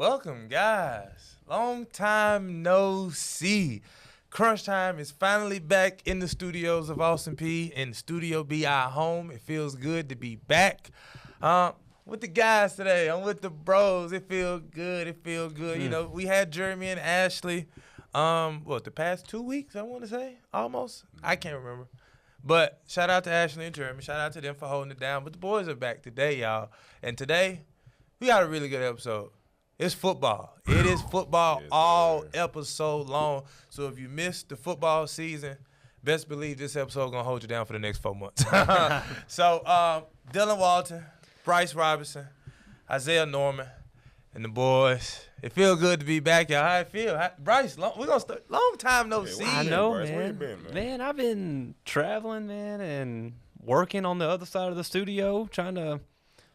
Welcome, guys. Long time no see. CrunchTime is finally back in the studios of Austin Peay, and Studio B, our home. It feels good to be back. With the guys today, I'm with the bros. It feels good. You know, we had Jeremy and Ashley, the past 2 weeks, I want to say, almost. I can't remember. But shout out to Ashley and Jeremy. Shout out to them for holding it down. But the boys are back today, y'all. And today, we got a really good episode. It's football. It is football all episode long. So if you missed the football season, best believe this episode going to hold you down for the next 4 months. So Dylan Walton, Bryce Robinson, Isaiah Norman, and the boys. It feel good to be back, y'all. How it feel? Bryce, we're going to start. Long time no see. I know, Bryce, man. where you been, man? Man, I've been traveling, man, and working on the other side of the studio, trying to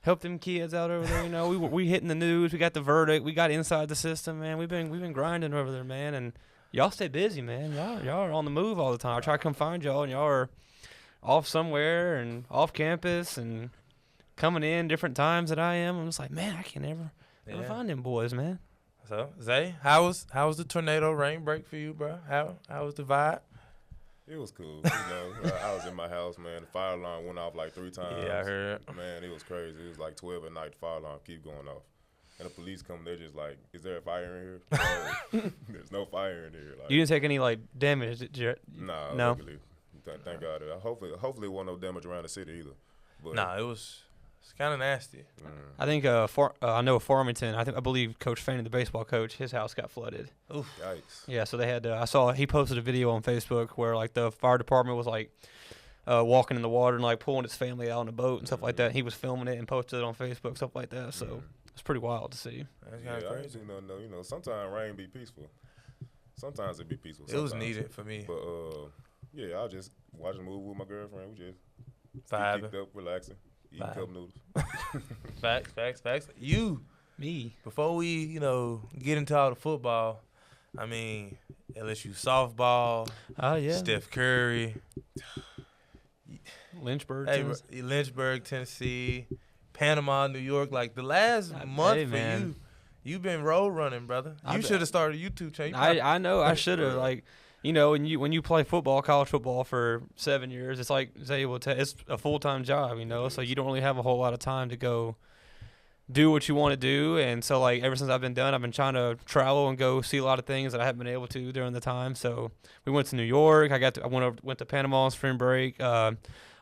help them kids out over there. You know, we hitting the news. We got the verdict. We got inside the system, man. We've been grinding over there, man. And y'all stay busy, man. Y'all are on the move all the time. I try to come find y'all, and y'all are off somewhere and off campus and coming in different times that I am. I'm just like, man, I can never find them boys, man. So Zay, how was the tornado rain break for you, bro? How was the vibe? It was cool. You know, I was in my house, man. The fire alarm went off like 3 times. Yeah, I heard. Man, it was crazy. It was like 12 at night. The fire alarm keep going off. And the police come, they're just like, is there a fire in here? No, there's no fire in here. Like, You didn't take any, like, damage, did you? Nah, No. luckily. Thank God. Hopefully it wasn't no damage around the city either. But, Nah, it's kind of nasty. I think I know Farmington. I believe Coach Fanning, the baseball coach, his house got flooded. Oof. Yikes. Yeah, so they had. I saw he posted a video on Facebook where like the fire department was like walking in the water and like pulling his family out on a boat and stuff like that. He was filming it and posted it on Facebook, stuff like that. So it's pretty wild to see. That's Yeah, kind of I ain't crazy. seen nothing, though. You know, sometimes rain be peaceful. Sometimes it be peaceful. It was sometimes. needed for me. But, yeah, I was just watching a movie with my girlfriend. We just Vibing. kicked up, relaxing, eating Vibe. cup noodles. Facts. You, Me. before we, get into all the football, I mean, LSU softball, Oh yeah. Steph Curry, Lynchburg. hey, Tennessee. Lynchburg, Tennessee, Panama, New York. Like the last month Hey, for man. you've been road running, brother. You should have started a YouTube channel. I know I should have like. You know, when you play football, college football for 7 years, it's like Zay will tell, it's a full-time job, you know, so you don't really have a whole lot of time to go do what you want to do. And so, like, ever since I've been done, I've been trying to travel and go see a lot of things that I haven't been able to during the time. So we went to New York. I went to Panama on spring break. I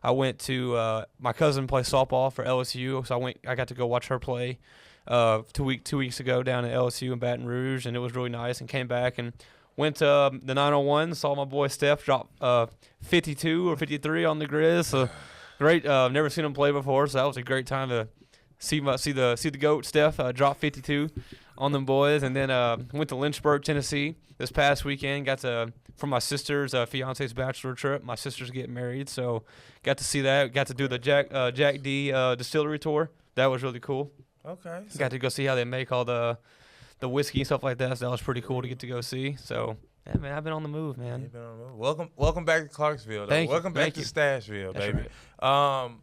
went to my cousin plays softball for LSU, so I got to go watch her play 2 weeks ago down at LSU in Baton Rouge, and it was really nice. And came back and went to the 901, saw my boy Steph drop 52 or 53 on the Grizz. So great. Never seen him play before, so that was a great time to see the GOAT Steph drop 52 on them boys. And then went to Lynchburg, Tennessee this past weekend. Got to for my sister's fiance's bachelor trip. My sister's getting married, so got to see that. Got to do the Jack D distillery tour. That was really cool. Okay. Got to go see how they make all the whiskey and stuff like that. So that was pretty cool to get to go see. So yeah, man, I've been on the move, man. You've been on the move. Welcome back to Clarksville. Though. Thank you. Welcome back Thank to you. Stashville, That's baby.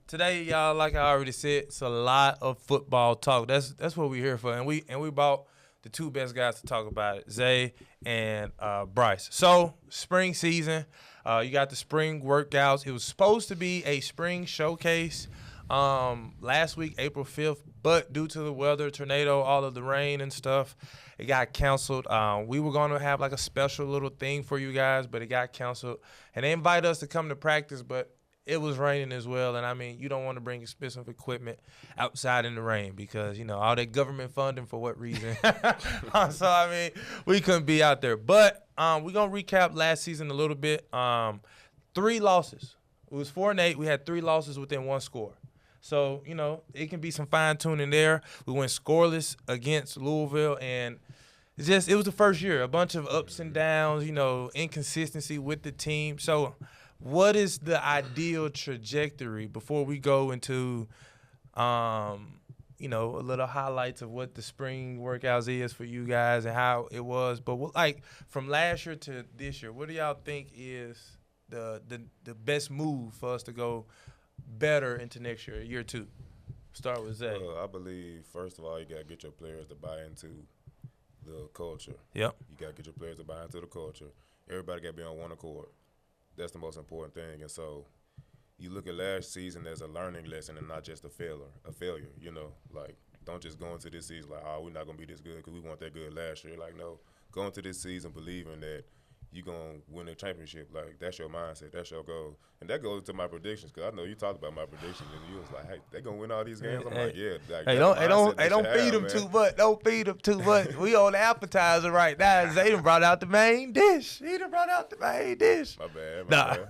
Today, y'all, like I already said, it's a lot of football talk. That's what we're here for, and we brought the two best guys to talk about it, Zay and Bryce. So spring season, you got the spring workouts. It was supposed to be a spring showcase last week, April 5th, but due to the weather, tornado, all of the rain and stuff, it got canceled. We were going to have like a special little thing for you guys, but it got canceled. And they invited us to come to practice, but it was raining as well. And, I mean, you don't want to bring expensive equipment outside in the rain because, all that government funding for what reason. So, I mean, we couldn't be out there. But we're going to recap last season a little bit. 3 losses. It was 4-8. We had 3 losses within 1 score. So, it can be some fine-tuning there. We went scoreless against Louisville, and it was the first year. A bunch of ups and downs, inconsistency with the team. So, what is the ideal trajectory before we go into, a little highlights of what the spring workouts is for you guys and how it was? But, from last year to this year, what do y'all think is the best move for us to go better into next year 2? Start with Zay. I believe, first of all, you got to get your players to buy into the culture. Yep. You got to get your players to buy into the culture. Everybody got to be on one accord. That's the most important thing. And so you look at last season as a learning lesson and not just a failure, you know. Like, don't just go into this season like, oh, we're not going to be this good because we weren't that good last year. Like, no, go into this season believing that you're going to win a championship. Like, that's your mindset. That's your goal. And that goes to my predictions because I know you talked about my predictions and you was like, hey, they're going to win all these games? I'm like, yeah. Like, Hey, don't feed them too much. Don't feed them too much. We on the appetizer right now. Zay done brought out the main dish. He done brought out the main dish. My bad.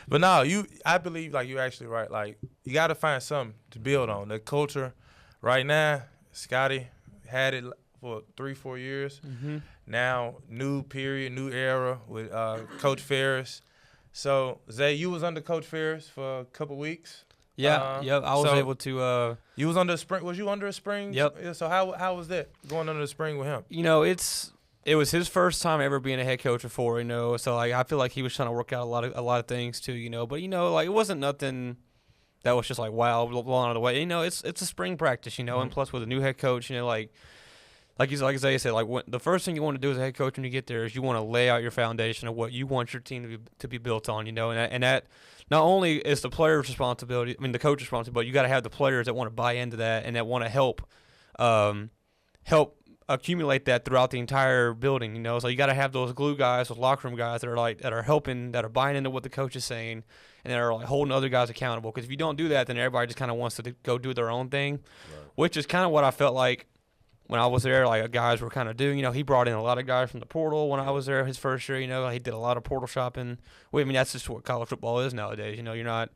But no, I believe, like, you're actually right. Like, you got to find something to build on. The culture right now, Scotty had it for 3-4 years. Mm-hmm. Now, new period, new era with Coach Ferris. So, Zay, you was under Coach Ferris for a couple weeks. Yeah, I was able to. You was under a spring. Was you under a spring? Yep. So how was that going under the spring with him? You know, it was his first time ever being a head coach before. You know, so like I feel like he was trying to work out a lot of things too. You know, but you know, like it wasn't nothing that was just like wow, blowing out of the way. You know, it's a spring practice. You know, and plus with a new head coach, you know, like Zay said, like the first thing you want to do as a head coach when you get there is you want to lay out your foundation of what you want your team to be built on, you know, and that not only is the player's responsibility, I mean the coach's responsibility, you got to have the players that want to buy into that and that want to help accumulate that throughout the entire building, you know. So you got to have those glue guys, those locker room guys that are helping, that are buying into what the coach is saying, and that are like holding other guys accountable. Because if you don't do that, then everybody just kind of wants to go do their own thing, which is kind of what I felt like. When I was there, like guys were kind of doing, you know, he brought in a lot of guys from the portal when I was there his first year, you know, he did a lot of portal shopping. Well, I mean, that's just what college football is nowadays. You know, you're not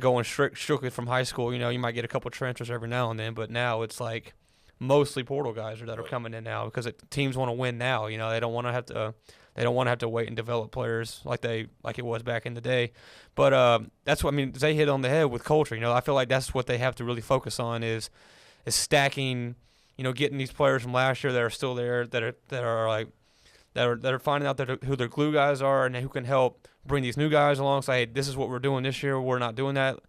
going strictly from high school. You know, you might get a couple transfers every now and then, but now it's like mostly portal guys that are coming in now because teams want to win now. You know, they don't want to have to wait and develop players like it was back in the day. But that's what I mean. They hit on the head with culture. You know, I feel like that's what they have to really focus on is stacking. You know, getting these players from last year that are still there, that are finding out who their glue guys are, and who can help bring these new guys along. Say, hey, this is what we're doing this year. We're not doing that.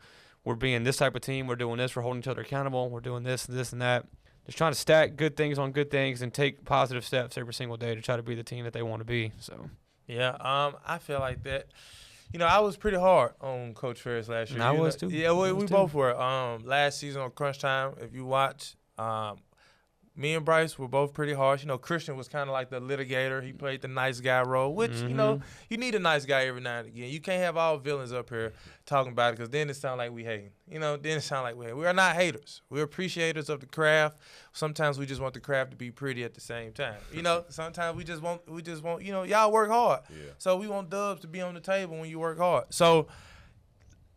We're being this type of team. We're doing this. We're holding each other accountable. We're doing this, and that. Just trying to stack good things on good things and take positive steps every single day to try to be the team that they want to be. So, yeah, I feel like that. You know, I was pretty hard on Coach Ferris last year. And I was too. Yeah, we both were. Last season on CrunchTime, if you watch, me and Bryce were both pretty harsh. You know, Christian was kind of like the litigator. He played the nice guy role, which, you know, you need a nice guy every now and again. You can't have all villains up here talking about it because then it sounds like we hating. You know, then it sounds like we hate. We are not haters. We're appreciators of the craft. Sometimes we just want the craft to be pretty at the same time. You know, sometimes we just want, you know, y'all work hard. Yeah. So we want dubs to be on the table when you work hard. So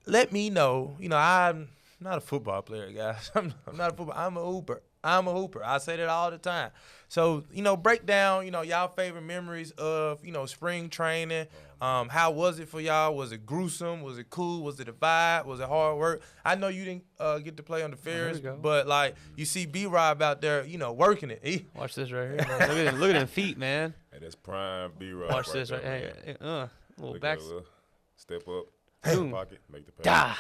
let me know. You know, I'm not a football player, guys. I'm not a football. I'm a hooper. I say that all the time. So, you know, break down, you know, y'all favorite memories of, you know, spring training. How was it for y'all? Was it gruesome? Was it cool? Was it a vibe? Was it hard work? I know you didn't get to play on the Ferris, but, like, you see B-Rob out there, you know, working it. Watch this right here. Look at them feet, man. Hey, that's prime B-Rob. Watch this right here. Little back. Step up. Boom. Pocket, make the pass.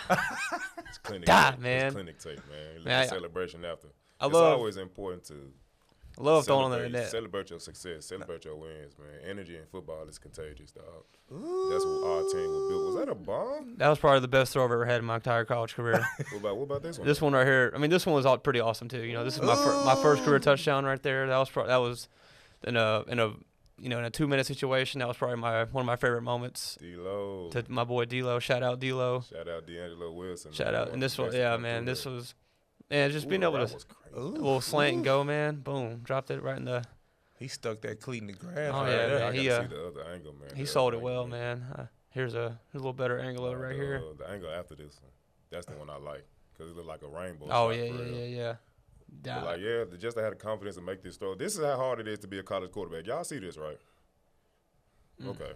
It's clinic tape, man. It's clinic tape, man. Let the celebration after. It's love always important to throwing on the net. Celebrate your success. Celebrate your wins, man. Energy in football is contagious, dog. That's what our team was built. Was that a bomb? That was probably the best throw I've ever had in my entire college career. What about this one? This one right here. I mean, this one was pretty awesome too. You know, this is my first career touchdown right there. That was in a 2-minute situation. That was probably one of my favorite moments. D-Lo. To my boy D-Lo. Shout out D-Lo. Shout out D'Angelo Wilson. Shout out. And this one, yeah, man. This was. And just being able to a little slant and go, man. Boom, dropped it right in the. He stuck that cleat in the grass. Oh right yeah, there. man. I got to see the other angle, man. He sold it well, man. Here's a little better angle of it right here. The angle after this one, that's the one I like because it looked like a rainbow. Oh yeah. But like just to have the confidence to make this throw. This is how hard it is to be a college quarterback. Y'all see this, right? Okay.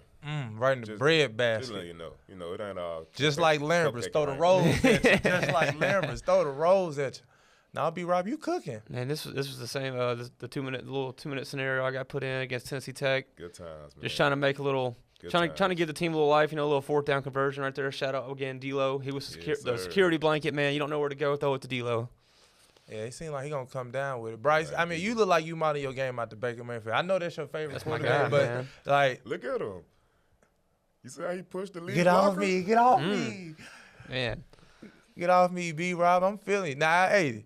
Right in the bread basket. Just letting you know, it ain't all. Just like Lambers, throw the rolls at you. Just like Lambers, throw the rolls at you. Now, B-Rob, you cooking. Man, this was the same, the 2-minute scenario I got put in against Tennessee Tech. Good times, man. Just trying to make a little, trying to give the team a little life, you know, a little fourth down conversion right there. Shout out again, D-Lo. He was the security blanket, man. You don't know where to go, throw it to D-Lo. Yeah, it seems like he gonna come down with it. Bryce, I mean, you look like you model your game out the Baker Mayfield. I know that's your favorite That's my quarterback, guy, but man. like, Look at him. You see how he pushed the lead get blocker? off me, get off me, Man. get off me, B-Rob. I'm feeling it. Nah, hey,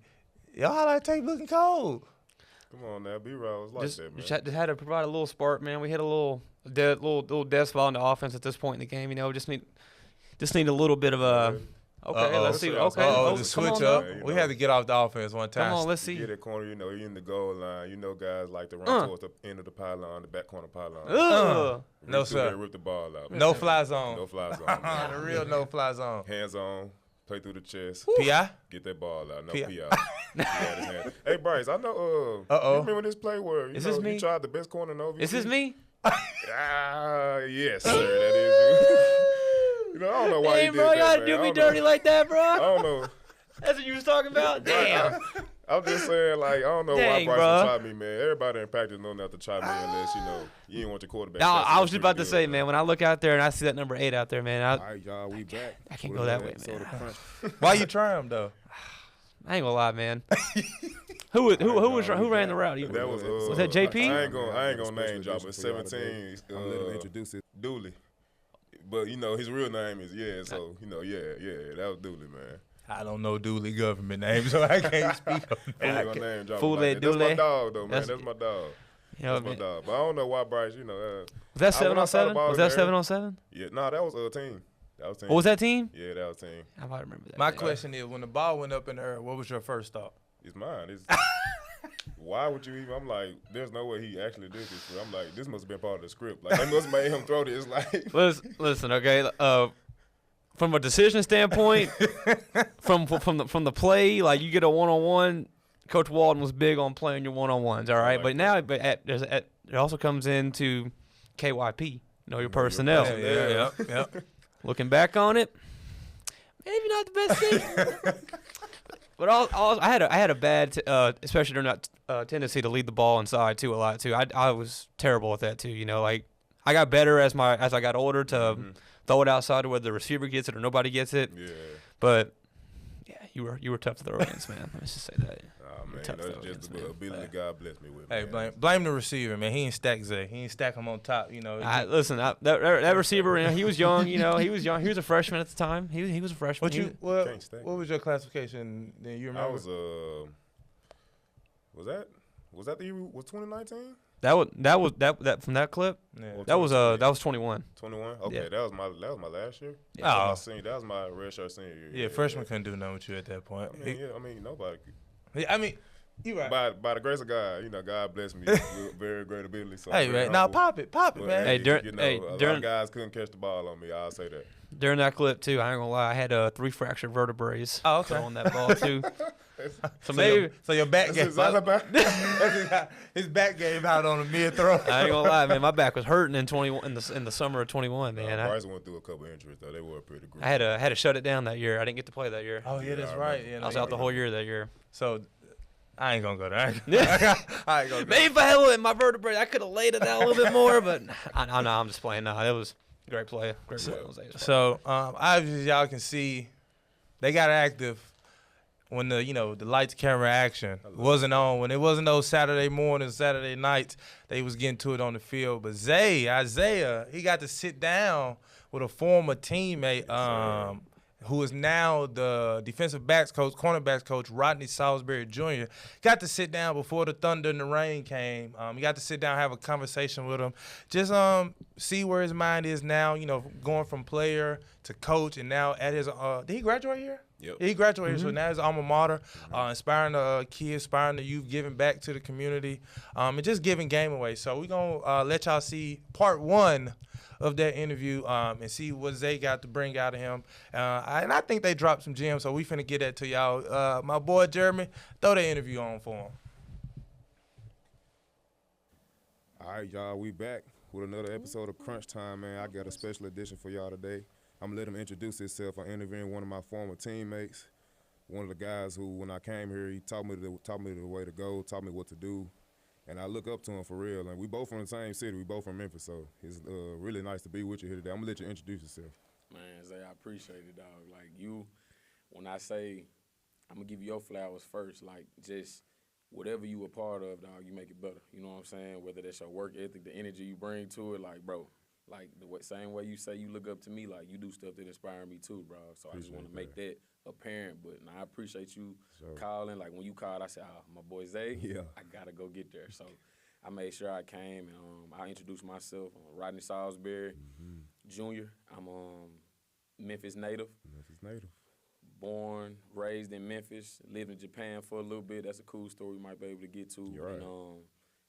y'all highlight tape looking cold. Come on now, B-Rob was like that, man. Just had to provide a little spark, man. We had a little dead spot in the offense at this point in the game. You know, just need a little bit of a. Okay, let's see. Okay, the come switch on up. now. now. We had to get off the offense one time. Come on, let's see. Get that corner, you're in the goal line. Guys like to run towards the end of the pylon, the back corner pylon. Ugh. No, sir. They rip the ball out. No fly zone. No fly zone. man. The real no fly zone. Hands on, play through the chest. P.I.? Get that ball out. No P.I. P.I. He had his hand. Hey, Bryce, I know. Uh-oh. You remember this play where Is this me? you tried the best corner in OVC? Is this me? Yes, sir. That is you. I don't know why Hey, you did bro, that, you gotta man. do I me don't know. dirty like that, I bro. don't know. That's what you was talking about. Damn. I'm just saying, like, I don't know Dang, why Bryce bruh. would try me, man. Everybody in practice know not to try me unless, you didn't want your quarterback. No, testing I was just pretty about to good, say, man, when I look out there and I see that number 8 out there, man, All right, y'all, we back. I can't With go that another way, episode man. of Crunch. Why you try him, though? I ain't gonna lie, man. Who ran the route? That was that JP? I ain't gonna name drop, but 17. I'm letting him introduce it. Dooley. But his real name is so that was Dooley, man. I don't know Dooley government name, so I can't speak on I that. ain't gonna name drop Fool him like that that. That's my Dooley. dog though, man. That's- That's my dog. You know That's what I my mean? dog. But I don't know why Bryce, Was that when I saw the 7-on-7? ball Was in that the air- 7-on-7? Yeah, that was a team. That was team. What was that team? Yeah, that was team. I might remember that. My man. question is, when the ball went up in the air, what was your first thought? It's mine. Why would you even? I'm like, there's no way he actually did this. I'm like, this must have been part of the script. Like, they must have made him throw this. Like, Listen, okay. From a decision standpoint, from the play, like you get a 1-on-1. Coach Walden was big on playing your 1-on-1s. All right, like it also comes into KYP. Your personnel. Yeah. Looking back on it, maybe not the best thing. But I had a bad, especially during that tendency to lead the ball inside too a lot too. I was terrible at that too. Like I got better as I got older to throw it outside to whether the receiver gets it or nobody gets it. yeah. But yeah, you were tough to throw against, man. Let's just say that. Oh man, Tough that's throw just against, the man. ability God blessed me with. Hey, man. blame the receiver, man. He ain't stack Zay. He ain't stack him on top. Listen, that receiver, he was young. He was young. He was a freshman at the time. He was a freshman. Can't stack. What was your classification? Do you remember? I was was that the year? Was 2019? That was from that clip. Yeah. That was 21. 21. Okay, Yeah. that was my last year. Yeah. That was Oh. my senior. That was my redshirt senior year. Yeah, freshman couldn't do nothing with you at that point. I mean, nobody. You right. By the grace of God, God blessed me with very great ability. So Hey, I'm very man. Now humble. pop it, But, man. Hey, a lot during- of guys couldn't catch the ball on me. I'll say that. During that clip too, I ain't gonna lie, I had 3 fractured vertebrae. Oh, okay. On that ball too. So So maybe your back That's game exactly out. about. His back game out on a mid throw. I ain't gonna lie, man, my back was hurting in the summer of 21, man. Bryce went through a couple injuries though. They were pretty good. I had to shut it down that year. I didn't get to play that year. Oh yeah, that's I right. remember. Yeah, I was out the whole year that year. So I ain't gonna go there. I ain't gonna go there. Maybe if I had a little in my vertebrae, I could have laid it out a little bit more. But I'm just playing. No, it was a great play. Great play. So obviously y'all can see they got active when the lights, camera, action wasn't on. When it wasn't those Saturday mornings, Saturday nights, they was getting to it on the field. But Isaiah, he got to sit down with a former teammate who is now the defensive backs coach, cornerbacks coach, Rodney Salisbury Jr. Got to sit down before the thunder and the rain came. He got to sit down, have a conversation with him, just see where his mind is now, going from player to coach, and now at his did he graduate here? Yep. Yeah, he graduated, so now his alma mater, inspiring the kids, inspiring the youth, giving back to the community, and just giving game away. So we're going to let y'all see part 1 of that interview and see what Zay got to bring out of him. And I think they dropped some gems, so we finna get that to y'all. My boy Jeremy, throw that interview on for him. All right, y'all, we back with another episode of Crunch Time, man. I got a special edition for y'all today. I'm going to let him introduce himself. I'm interviewing one of my former teammates, one of the guys who, when I came here, he taught me the way to go, taught me what to do, and I look up to him for real. And we both from the same city. We both from Memphis, so it's really nice to be with you here today. I'm going to let you introduce yourself. Man, Zay, I appreciate it, dog. Like when I say I'm gonna give you your flowers first. Like, just whatever you a part of, dog, you make it better. You know what I'm saying? Whether that's your work ethic, the energy you bring to it, like, bro, like same way you say you look up to me, like you do stuff that inspire me too, bro. So I just want to make that apparent. But I appreciate you calling. Like when you called, I said, "Oh, my boy Zay, I gotta go get there." So I made sure I came and I introduced myself. Rodney Salisbury Jr. I'm Memphis native. Born, raised in Memphis, lived in Japan for a little bit. That's a cool story we might be able to get to. You're right. And,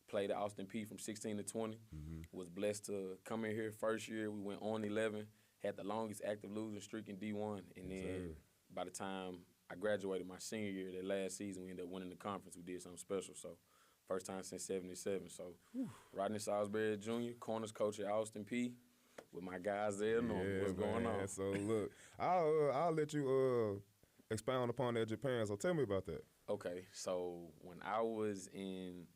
played at Austin Peay from 16 to 20. Was blessed to come in here first year. We went on 11. Had the longest active losing streak in D1. And then by the time I graduated my senior year, that last season, we ended up winning the conference. We did something special. So first time since 77. So Rodney Salisbury Jr., corners coach at Austin Peay. With my guys there, what's going on. So look, I'll let you expound upon that Japan. So tell me about that. Okay, so when I was in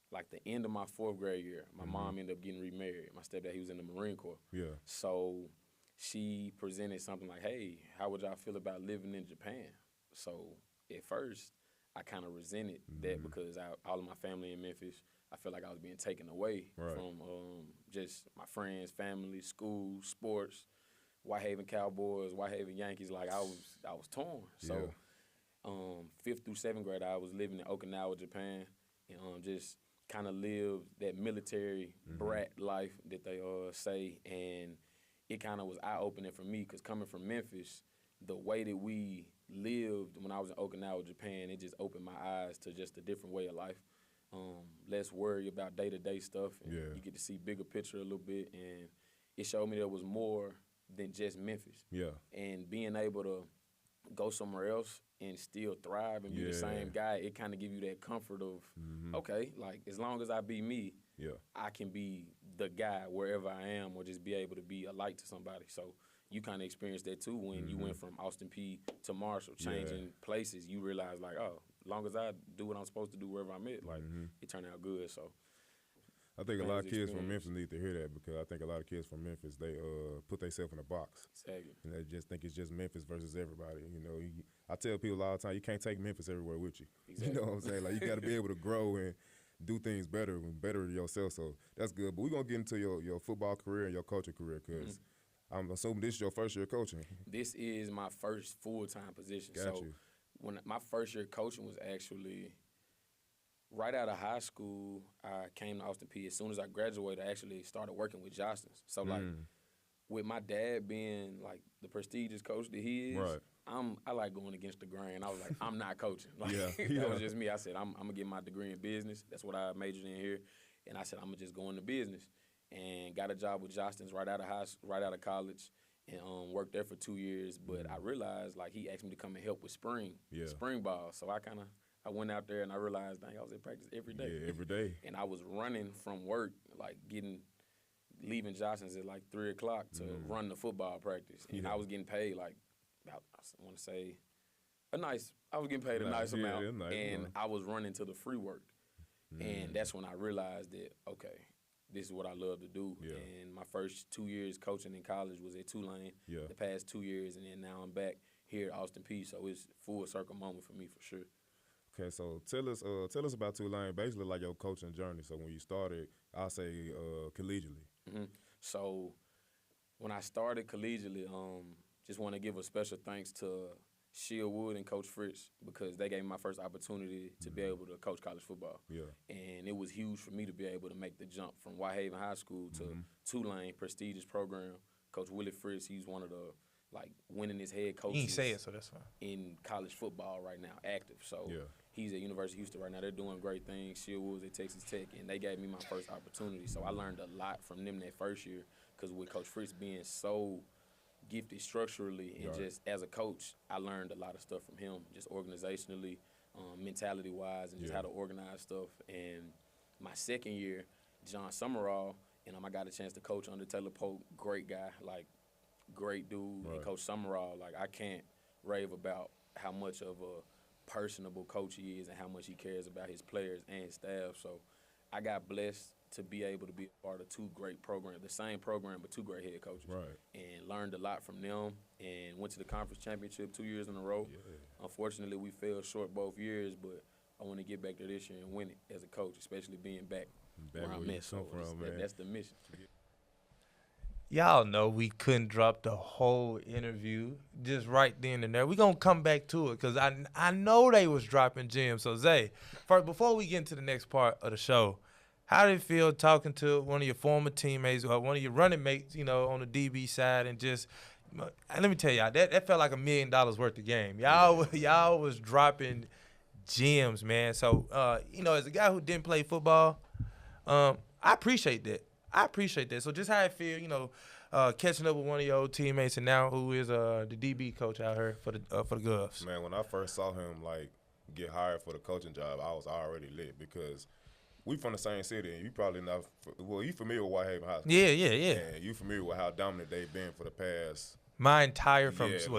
like the end of my 4th grade year, my mom ended up getting remarried. My stepdad, he was in the Marine Corps. Yeah. So she presented something like, "Hey, how would y'all feel about living in Japan?" So at first, I kind of resented that because all of my family in Memphis, I felt like I was being taken away from just my friends, family, school, sports, Whitehaven Cowboys, Whitehaven Yankees. Like I was torn. So 5th through 7th grade, I was living in Okinawa, Japan, and just kind of lived that military brat life that they say. And it kind of was eye-opening for me because coming from Memphis, the way that we lived when I was in Okinawa, Japan, it just opened my eyes to just a different way of life. Less worry about day-to-day stuff. And you get to see bigger picture a little bit. And it showed me there was more than just Memphis. Yeah. And being able to go somewhere else and still thrive and be the same guy, it kind of give you that comfort of, okay, like as long as I be me, I can be the guy wherever I am or just be able to be a light to somebody. So you kind of experienced that too when you went from Austin Peay to Marshall, changing places. You realize like, oh, as long as I do what I'm supposed to do wherever I'm at, like it turned out good. So I think a lot of kids from Memphis need to hear that because I think a lot of kids from Memphis, they put themselves in a box. Exactly. And they just think it's just Memphis versus everybody. You know, I tell people all the time, you can't take Memphis everywhere with you. Exactly. You know what I'm saying? Like you got to be able to grow and do things better and better yourself. So that's good. But we're going to get into your football career and your coaching career because I'm assuming this is your first year coaching. This is my first full-time position. So when my first year coaching was actually right out of high school, I came to Austin Peay. As soon as I graduated, I actually started working with Johnston's. So, like, with my dad being, like, the prestigious coach that he is, I like going against the grain. I was like, I'm not coaching. Like, that was just me. I said, I'm going to get my degree in business. That's what I majored in here. And I said, I'm going to just go into business. And got a job with Johnston's right out of college and worked there for 2 years. But I realized, like, he asked me to come and help with spring ball. So I went out there and I realized, dang, I was in practice every day. Yeah, every day. And I was running from work, like leaving Johnston's at like 3 o'clock to run the football practice. And I was getting paid like about, I want to say, I was getting paid a nice amount. And I was running to the free work. And that's when I realized that, okay, this is what I love to do. Yeah. And my first 2 years coaching in college was at Tulane. Yeah. The past 2 years, and then now I'm back here at Austin Peay. So it's full circle moment for me for sure. Okay, so tell us about Tulane, basically like your coaching journey. So when you started, I'll say collegiately. So when I started collegiately, just want to give a special thanks to Sheil Wood and Coach Fritz because they gave me my first opportunity to be able to coach college football. Yeah. And it was huge for me to be able to make the jump from Whitehaven High School to Tulane, prestigious program. Coach Willie Fritz, he's one of the winningest head coaches. He ain't say it, so that's fine. In college football right now, active. So he's at University of Houston right now. They're doing great things. Sheil Wood was at Texas Tech, and they gave me my first opportunity. So I learned a lot from them that first year because with Coach Fritz being so gifted structurally and just as a coach, I learned a lot of stuff from him, just organizationally, mentality-wise, and just how to organize stuff. And my second year, John Summerall, and I got a chance to coach under Taylor Polk, great guy, great dude. And Coach Summerall, I can't rave about how much of a personable coach he is and how much he cares about his players and his staff. So I got blessed to be able to be a part of two great programs, the same program but two great head coaches. And learned a lot from them and went to the conference championship 2 years in a row. Unfortunately, we fell short both years, but I want to get back there this year and win it as a coach, especially being back where I'm at. So that's the mission. Y'all know we couldn't drop the whole interview just right then and there. We're going to come back to it because I know they was dropping gems. So, Zay, first, before we get into the next part of the show, how did it feel talking to one of your former teammates or one of your running mates, you know, on the DB side and just – let me tell y'all, that felt like $1 million worth of game. Y'all was dropping gems, man. So, you know, as a guy who didn't play football, I appreciate that. So just how it feel, you know, catching up with one of your old teammates and now who is the DB coach out here for the Govs. Man, when I first saw him like get hired for the coaching job, I was already lit because we from the same city and you probably not. Well, you familiar with Whitehaven High School? Yeah. And you familiar with how dominant they've been for the past. My entire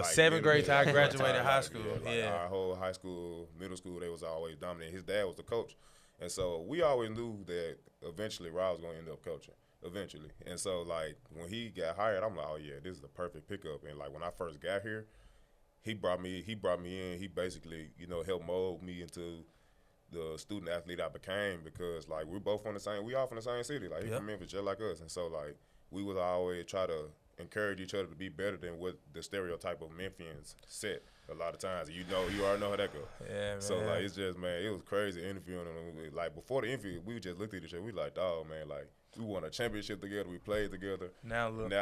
seventh grade till I graduated high school. Our whole high school, middle school, they was always dominant. His dad was the coach. And so we always knew that eventually Rob was going to end up coaching, eventually. And so, like, when he got hired, I'm like, oh, yeah, this is the perfect pickup. And, like, when I first got here, he brought me in. He basically, you know, helped mold me into the student athlete I became because, like, we all from the same city. Like, he from Memphis just like us. And so, like, we would always try to encourage each other to be better than what the stereotype of Memphians set a lot of times. You already know how that goes. Yeah, man. So, like, it's just, man, it was crazy interviewing him. Like, before the interview, we just looked at each other. We like, dog, man, like, we won a championship together. We played together. Now look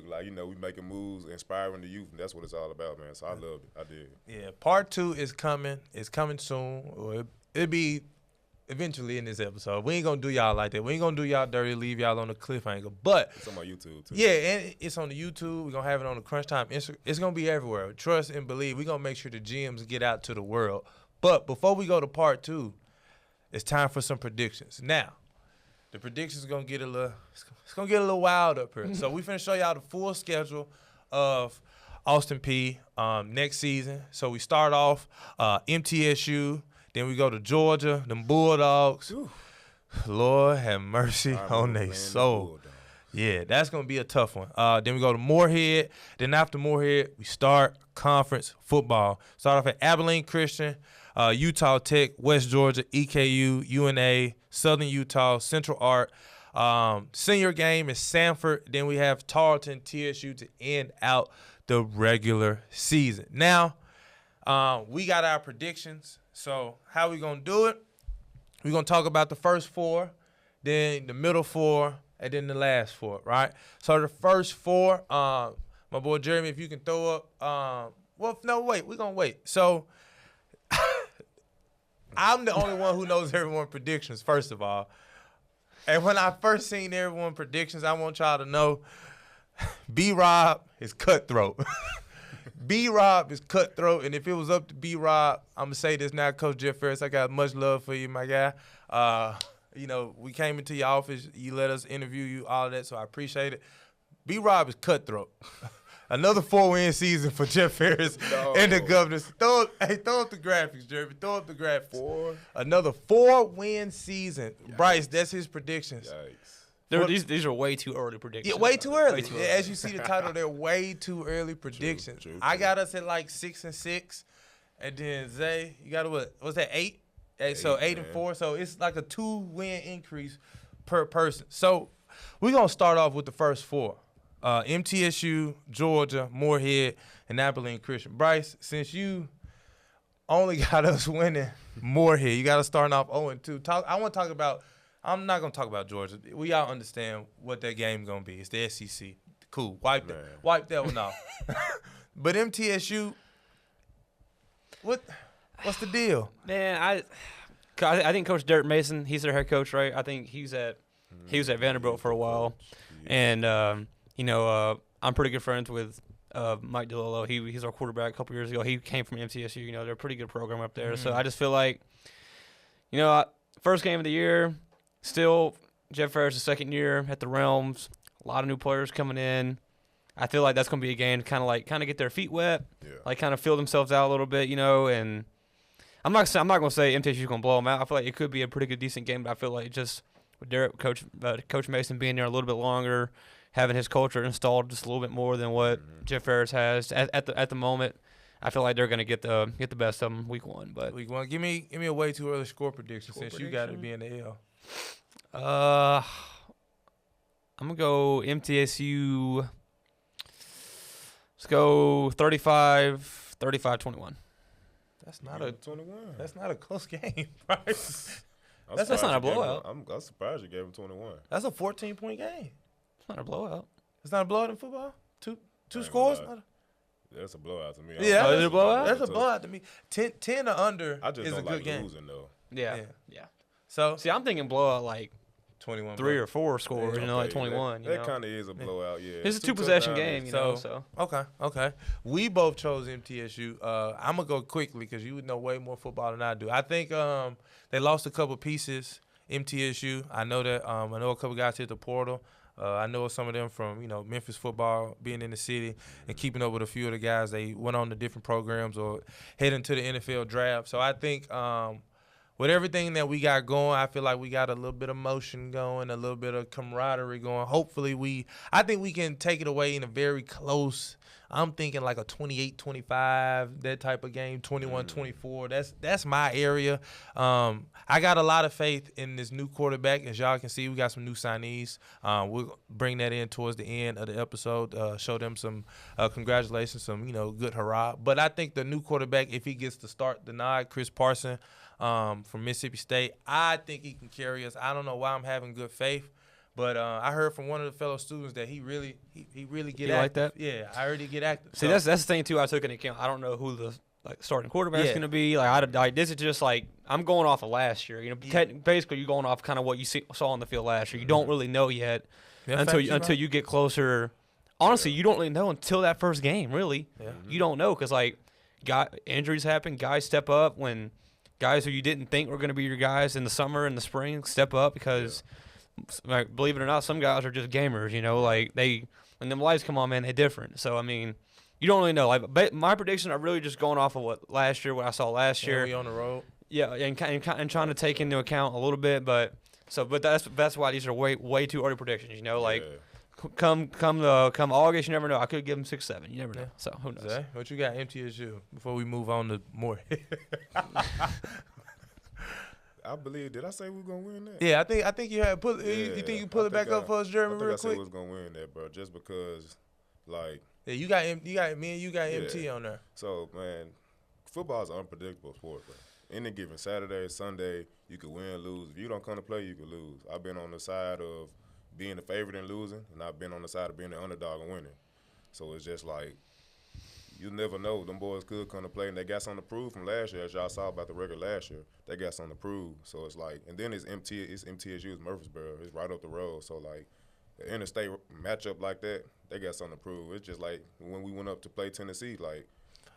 like, you know, we making moves, inspiring the youth, and that's what it's all about, man. So I loved it. I did. Yeah, part 2 is coming. It's coming soon. Or it'll be eventually in this episode. We ain't going to do y'all like that. We ain't going to do y'all dirty, leave y'all on the cliffhanger. But it's on my YouTube, too. Yeah, and it's on the YouTube. We're going to have it on the CrunchTime Instagram. It's going to be everywhere. Trust and believe. We're going to make sure the GMs get out to the world. But before we go to part 2, it's time for some predictions. Now, the predictions are going to get a little wild up here. So we finna show y'all the full schedule of Austin Peay next season. So we start off MTSU. Then we go to Georgia, them Bulldogs. Ooh. Lord have mercy on their soul. Yeah, that's going to be a tough one. Then we go to Moorhead. Then after Moorhead, we start conference football. Start off at Abilene Christian, Utah Tech, West Georgia, EKU, UNA, Southern Utah, Central Art. Senior game is Sanford. Then we have Tarleton, TSU to end out the regular season. Now, we got our predictions. So how we going to do it? We're going to talk about the first 4, then the middle 4, and then the last 4, right? So the first 4, my boy Jeremy, if you can throw up. We're going to wait. So I'm the only one who knows everyone's predictions, first of all. And when I first seen everyone's predictions, I want y'all to know B-Rob is cutthroat. B-Rob is cutthroat, and if it was up to B-Rob, I'm going to say this now, Coach Jeff Ferris, I got much love for you, my guy. You know, we came into your office, you let us interview you, all of that, so I appreciate it. B-Rob is cutthroat. Another 4-win season for Jeff Ferris and the Governors. Throw up the graphics, Jeremy. Throw up the graphics. 4. Another 4-win season. Yikes. Bryce, that's his predictions. Yikes. These are way too early predictions. Yeah, way too early. As you see the title, they're way too early predictions. True. I got us at like 6-6, and then Zay, you got what was that 8? So 8-4. So it's like a 2-win increase per person. So we're gonna start off with the first 4: MTSU, Georgia, Moorhead, and Abilene Christian. Bryce, since you only got us winning Moorhead, you got us starting off 0-2. I want to talk about. I'm not going to talk about Georgia. We all understand what that game going to be. It's the SEC. Cool. Wipe that one off. But MTSU, what's the deal? Man, I think Coach Derek Mason, he's their head coach, right? I think he was at Vanderbilt for a while. And, you know, I'm pretty good friends with Mike DeLillo. He's our quarterback a couple years ago. He came from MTSU. You know, they're a pretty good program up there. So I just feel like, you know, first game of the year, still, Jeff Ferris' second year at the Realms. A lot of new players coming in. I feel like that's going to be a game to kind of get their feet wet, like kind of feel themselves out a little bit, you know. And I'm not going to say MTSU is going to blow them out. I feel like it could be a pretty good, decent game, but I feel like just with Coach Mason being there a little bit longer, having his culture installed just a little bit more than what Jeff Ferris has at the moment. I feel like they're gonna get the best of them week 1. But Week 1, give me a way too early score prediction since you got to be in the L. I'm gonna go MTSU. Let's go 35-21. That's not a 21. That's not a close game, Bryce. That's not a blowout. I'm surprised you gave him 21. That's a 14-point game. It's not a blowout. It's not a blowout in football. Two ain't scores. gonna lie. That's a blowout to me. Yeah, Oh, is it a blowout? That's a blowout to me. 10 or under I just is a don't good like game. losing though. Yeah. Yeah. So See, I'm thinking blowout like 21. 3 or 4 scores, Okay, like 21. That kind of is a blowout. Yeah, It's a two 2-possession touchdowns. game, you know. So Okay. We both chose MTSU. I'm gonna go quickly because you would know way more football than I do. I think they lost a couple pieces. MTSU. I know that. I know a couple guys hit the portal. I know some of them from Memphis football, being in the city and keeping up with a few of the guys. They went on to different programs or heading to the NFL draft. So I think with everything that we got going, I feel like we got a little bit of motion going, a little bit of camaraderie going. Hopefully I think we can take it away in a very close. I'm thinking like a 28-25, that type of game, 21-24. That's my area. I got a lot of faith in this new quarterback. As y'all can see, we got some new signees. We'll bring that in towards the end of the episode, show them some congratulations, some good hurrah. But I think the new quarterback, if he gets to start the nod, Chris Parson from Mississippi State, I think he can carry us. I don't know why I'm having good faith. But I heard from one of the fellow students that he really get active. Like that? Yeah, I heard he get active. see, that's the thing too. I took into account. I don't know who the starting quarterback's going to be. This is just like I'm going off of last year. Basically you're going off kind of what you saw on the field last year. You don't really know yet until you get closer. Honestly, you don't really know until that first game. Really, you don't know because injuries happen. Guys step up when guys who you didn't think were going to be your guys in the summer and the spring step up because. Like, believe it or not, some guys are just gamers, when them lights come on, man, they're different. So, I mean, you don't really know. Like, my predictions are really just going off of what I saw last year. We on the road. Yeah, and trying to take into account a little bit, but that's why these are way too early predictions. Come August, you never know. I could give them 6-7. You never know. So who knows? Zay, what you got MTSU before we move on to more? I believe. Did I say we were gonna win that? Yeah, I think you had put. You think you pull it back up for us, Jeremy, real I said quick? we was gonna win that, bro. Just because, like. Yeah, you got me and you got MT on there. So man, football is an unpredictable sport, bro. Any given Saturday, Sunday, you could win, lose. If you don't come to play, you could lose. I've been on the side of being the favorite and losing, and I've been on the side of being the underdog and winning. So it's just like. You never know. Them boys could come to play, and they got something to prove from last year. As y'all saw about the record last year, they got something to prove. So it's like, and then it's MTSU, it's Murfreesboro. It's right up the road. So, like, the interstate matchup like that, they got something to prove. It's just like when we went up to play Tennessee, like,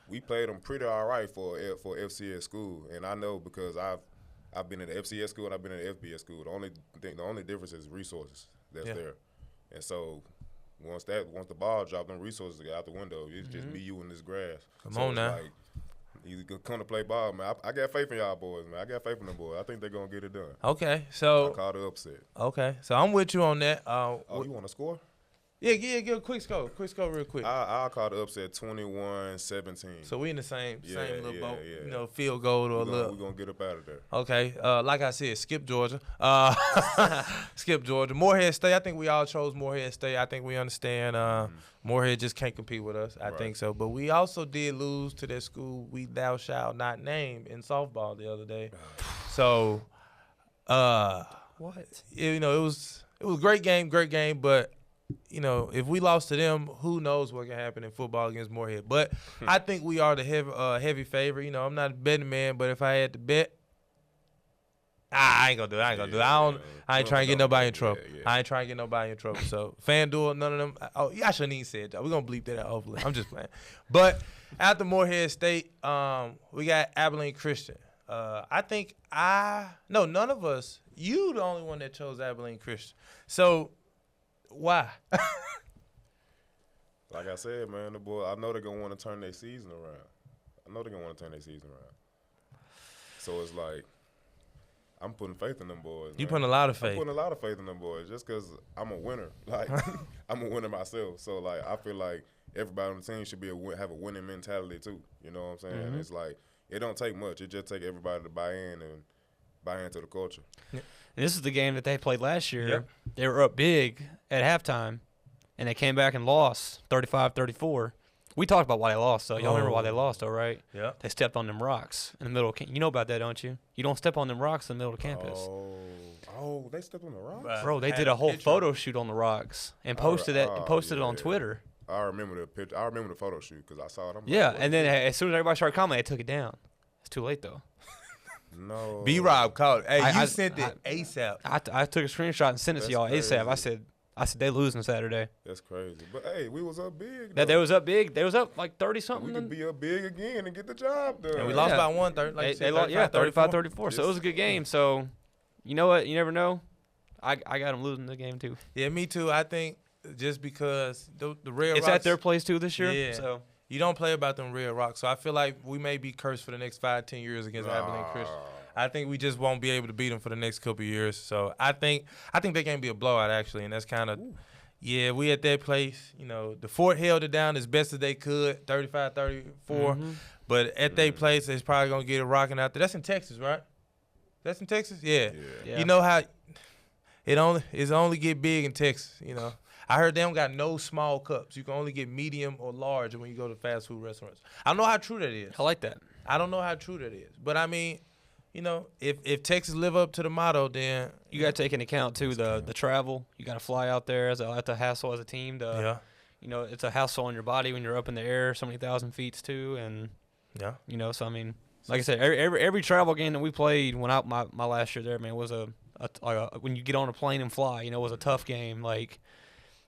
we played them pretty all right for FCS school. And I know because I've been in the FCS school and I've been in the FBS school. The only difference is resources that's there. And so once the ball dropped, them resources get out the window. It's just me, you, and this grass. Come on now. Like, you come to play ball, man. I got faith in y'all boys, man. I got faith in them boys. I think they're gonna get it done. Okay, I so call the upset. okay, so I'm with you on that. Oh, you want to score? Yeah, give a quick score real quick. I'll call the upset 21-17. So we in the same little boat, yeah. Field goal or a We're little. gonna get up out of there. Okay, like I said, skip Georgia. Skip Georgia. Morehead State. I think we all chose Morehead State. I think we understand. Morehead just can't compete with us. I think so. But we also did lose to that school we thou shalt not name in softball the other day. So, What? it was a great game, but. If we lost to them, who knows what can happen in football against Morehead. But I think we are the heavy favorite. I'm not a betting man, but if I had to bet, I ain't gonna do it. I ain't trying to get nobody in trouble. I ain't trying to get nobody in trouble. So FanDuel, none of them. Oh, yeah, I shouldn't even say it. We're gonna bleep that out. Hopefully, I'm just playing. But after Morehead State, we got Abilene Christian. None of us. You the only one that chose Abilene Christian. So. Why? Like I said, man, the boy. I know they're gonna want to turn their season around. So it's like I'm putting faith in them boys. You man. putting a lot of faith. I'm putting a lot of faith in them boys just because I'm a winner. Like I'm a winner myself. So like I feel like everybody on the team should have a winning mentality too. You know what I'm saying? Mm-hmm. It's like it don't take much. It just take everybody to buy into the culture. And this is the game that they played last year. Yep. They were up big at halftime, and they came back and lost 35-34. We talked about why they lost, though. Y'all remember why they lost, though, right? Yeah. They stepped on them rocks in the middle of campus. You know about that, don't you? You don't step on them rocks in the middle of campus. Oh, they stepped on the rocks. Bro, they did a whole photo shoot on the rocks and posted it it on Twitter. I remember the picture. I remember the photo shoot because I saw it. I'm Yeah, like, what and is then this? as soon as everybody started commenting, they took it down. It's too late, though. No. B-Rob called. Hey, I you sent it ASAP. I took a screenshot and sent it to That's y'all ASAP. crazy. I said they losing Saturday. That's crazy. But hey, we was up big. That they was up big. They was up like 30 We something. could be up big again and get the job done. And we lost Yeah. by 1, like They lost, 35-34. So it was a good Yes. game. So you know what? You never know. I got them losing the game too. Yeah, me too. I think just because the Red It's Rocks, at their place too this year. Yeah. So you don't play about them Red Rocks. So I feel like we may be cursed for the next 5-10 years against Abilene Christian. I think we just won't be able to beat them for the next couple of years. So I think they can be a blowout actually, and that's kind of we at that place. You know, the Fort held it down as best as they could, 35-34. But at their place, they're probably gonna get it rocking out there. That's in Texas, right? That's in Texas. Yeah. Yeah. You know how it's only get big in Texas. You know. I heard they don't got no small cups. You can only get medium or large when you go to fast food restaurants. I don't know how true that is. I like that. I don't know how true that is. But I mean, you know, if Texas live up to the motto, then You got to take into account too the travel. You got to fly out there as a hassle as a team. You know, it's a hassle on your body when you're up in the air so many thousand feet too, and yeah. you know. So I mean, like I said, every travel game that we played when my last year there, man, was a when you get on a plane and fly, you know, it was a tough game. Like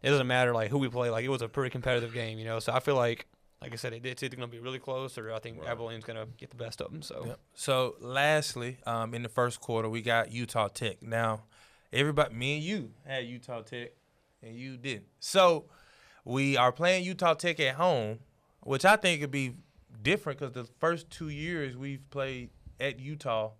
it doesn't matter like who we play. Like it was a pretty competitive game, you know. So I feel like I said, it's either going to be really close or I think Abilene's going to get the best of them. So, Yep. So lastly, in the first quarter, we got Utah Tech. Now, everybody, me and you had Utah Tech, and you didn't. So we are playing Utah Tech at home, which I think could be different because the first 2 years we've played at Utah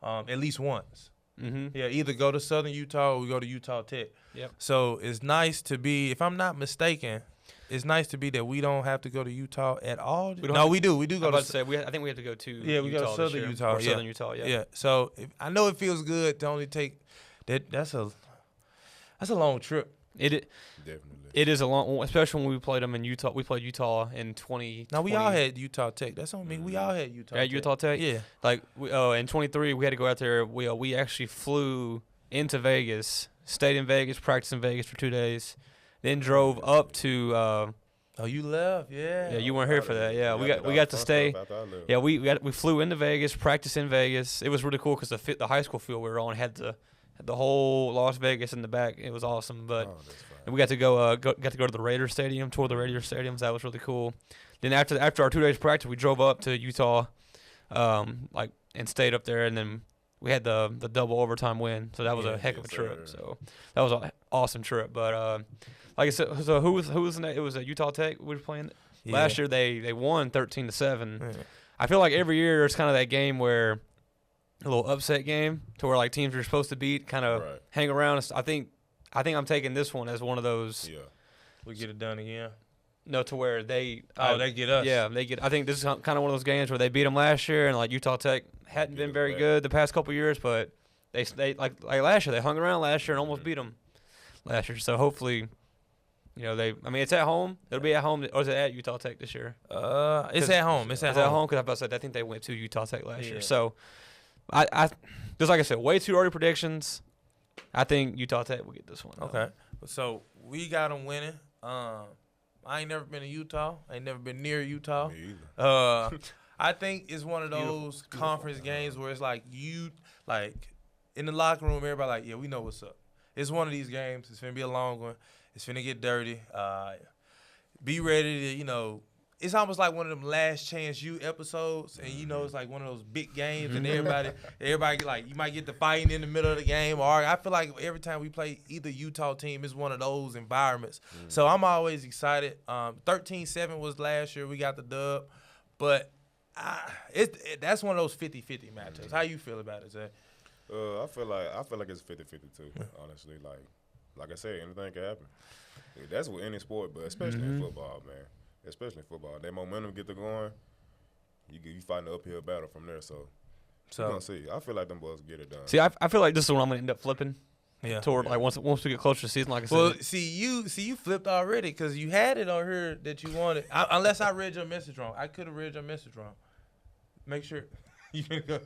at least once. mm-hmm. Yeah, either go to Southern Utah or we go to Utah Tech. Yep. So it's nice to be, if I'm not mistaken, it's nice to be that we don't have to go to Utah at all. We do. We do go I to. say I think we have to go to Yeah, we Utah go to this Southern year, Utah. or Yeah. Southern Utah. Yeah. Yeah. So I know it feels good to only take that. That's a long trip. Definitely. It is a long, especially when we played them in Utah. We played Utah in 2020. Now we all had Utah Tech. That's on me. We all had Utah. At Tech. Utah Tech. Yeah. Like in 23, we had to go out there. We actually flew into Vegas, stayed in Vegas, practiced in Vegas for 2 days, then drove up to. Oh, you left. Yeah. Yeah, you weren't here for that. Yeah, we got to stay. Yeah, we flew into Vegas, practiced in Vegas. It was really cool because the high school field we were on had the whole Las Vegas in the back. It was awesome. But and we got to go to the Raiders Stadium, tour the Raiders Stadiums. That was really cool. Then after our 2 days practice, we drove up to Utah, and stayed up there. And then we had the double overtime win. So that was a heck of a trip. So that was an awesome trip. But like I said, so who was in that? It was Utah Tech. We were playing. Yeah. Last year they won 13-7. Yeah. I feel like every year it's kind of that game where a little upset game to where like teams you're supposed to beat kind of hang around. I think I'm taking this one as one of those. Yeah. We get it done again. No, to where they they get us. Yeah, they get. I think this is kind of one of those games where they beat them last year and like Utah Tech hadn't been very good the past couple years, but they like last year they hung around last year and almost beat them last year. So hopefully. You know, it's at home. It'll be at home. Or is it at Utah Tech this year? It's at home. It's at home. Because I think they went to Utah Tech last year. So, I just like I said, way too early predictions. I think Utah Tech will get this one. Okay. So, we got them winning. I ain't never been to Utah. I ain't never been near Utah. Me either. I think it's one of those conference games where it's like in the locker room, everybody like, yeah, we know what's up. It's one of these games. It's going to be a long one. It's finna get dirty. Be ready to, it's almost like one of them Last Chance U episodes, and it's like one of those big games, and everybody like you might get the fighting in the middle of the game. Or I feel like every time we play either Utah team, it's one of those environments. So I'm always excited. 13-7 was last year. We got the dub, but that's one of those 50-50 matchups. How you feel about it, Zay? I feel like it's 50-50 too. Honestly, like I said, anything can happen. That's with any sport, but especially in football, man. especially in football. That momentum get to going, you fight an uphill battle from there. So we're gonna see. I feel like them boys get it done. See, I feel like this is when I'm gonna end up flipping. Yeah. Toward like once we get closer to the season, like I said. Well, see you flipped already because you had it on here that you wanted. Unless I read your message wrong, I could have read your message wrong. Make sure you finna go.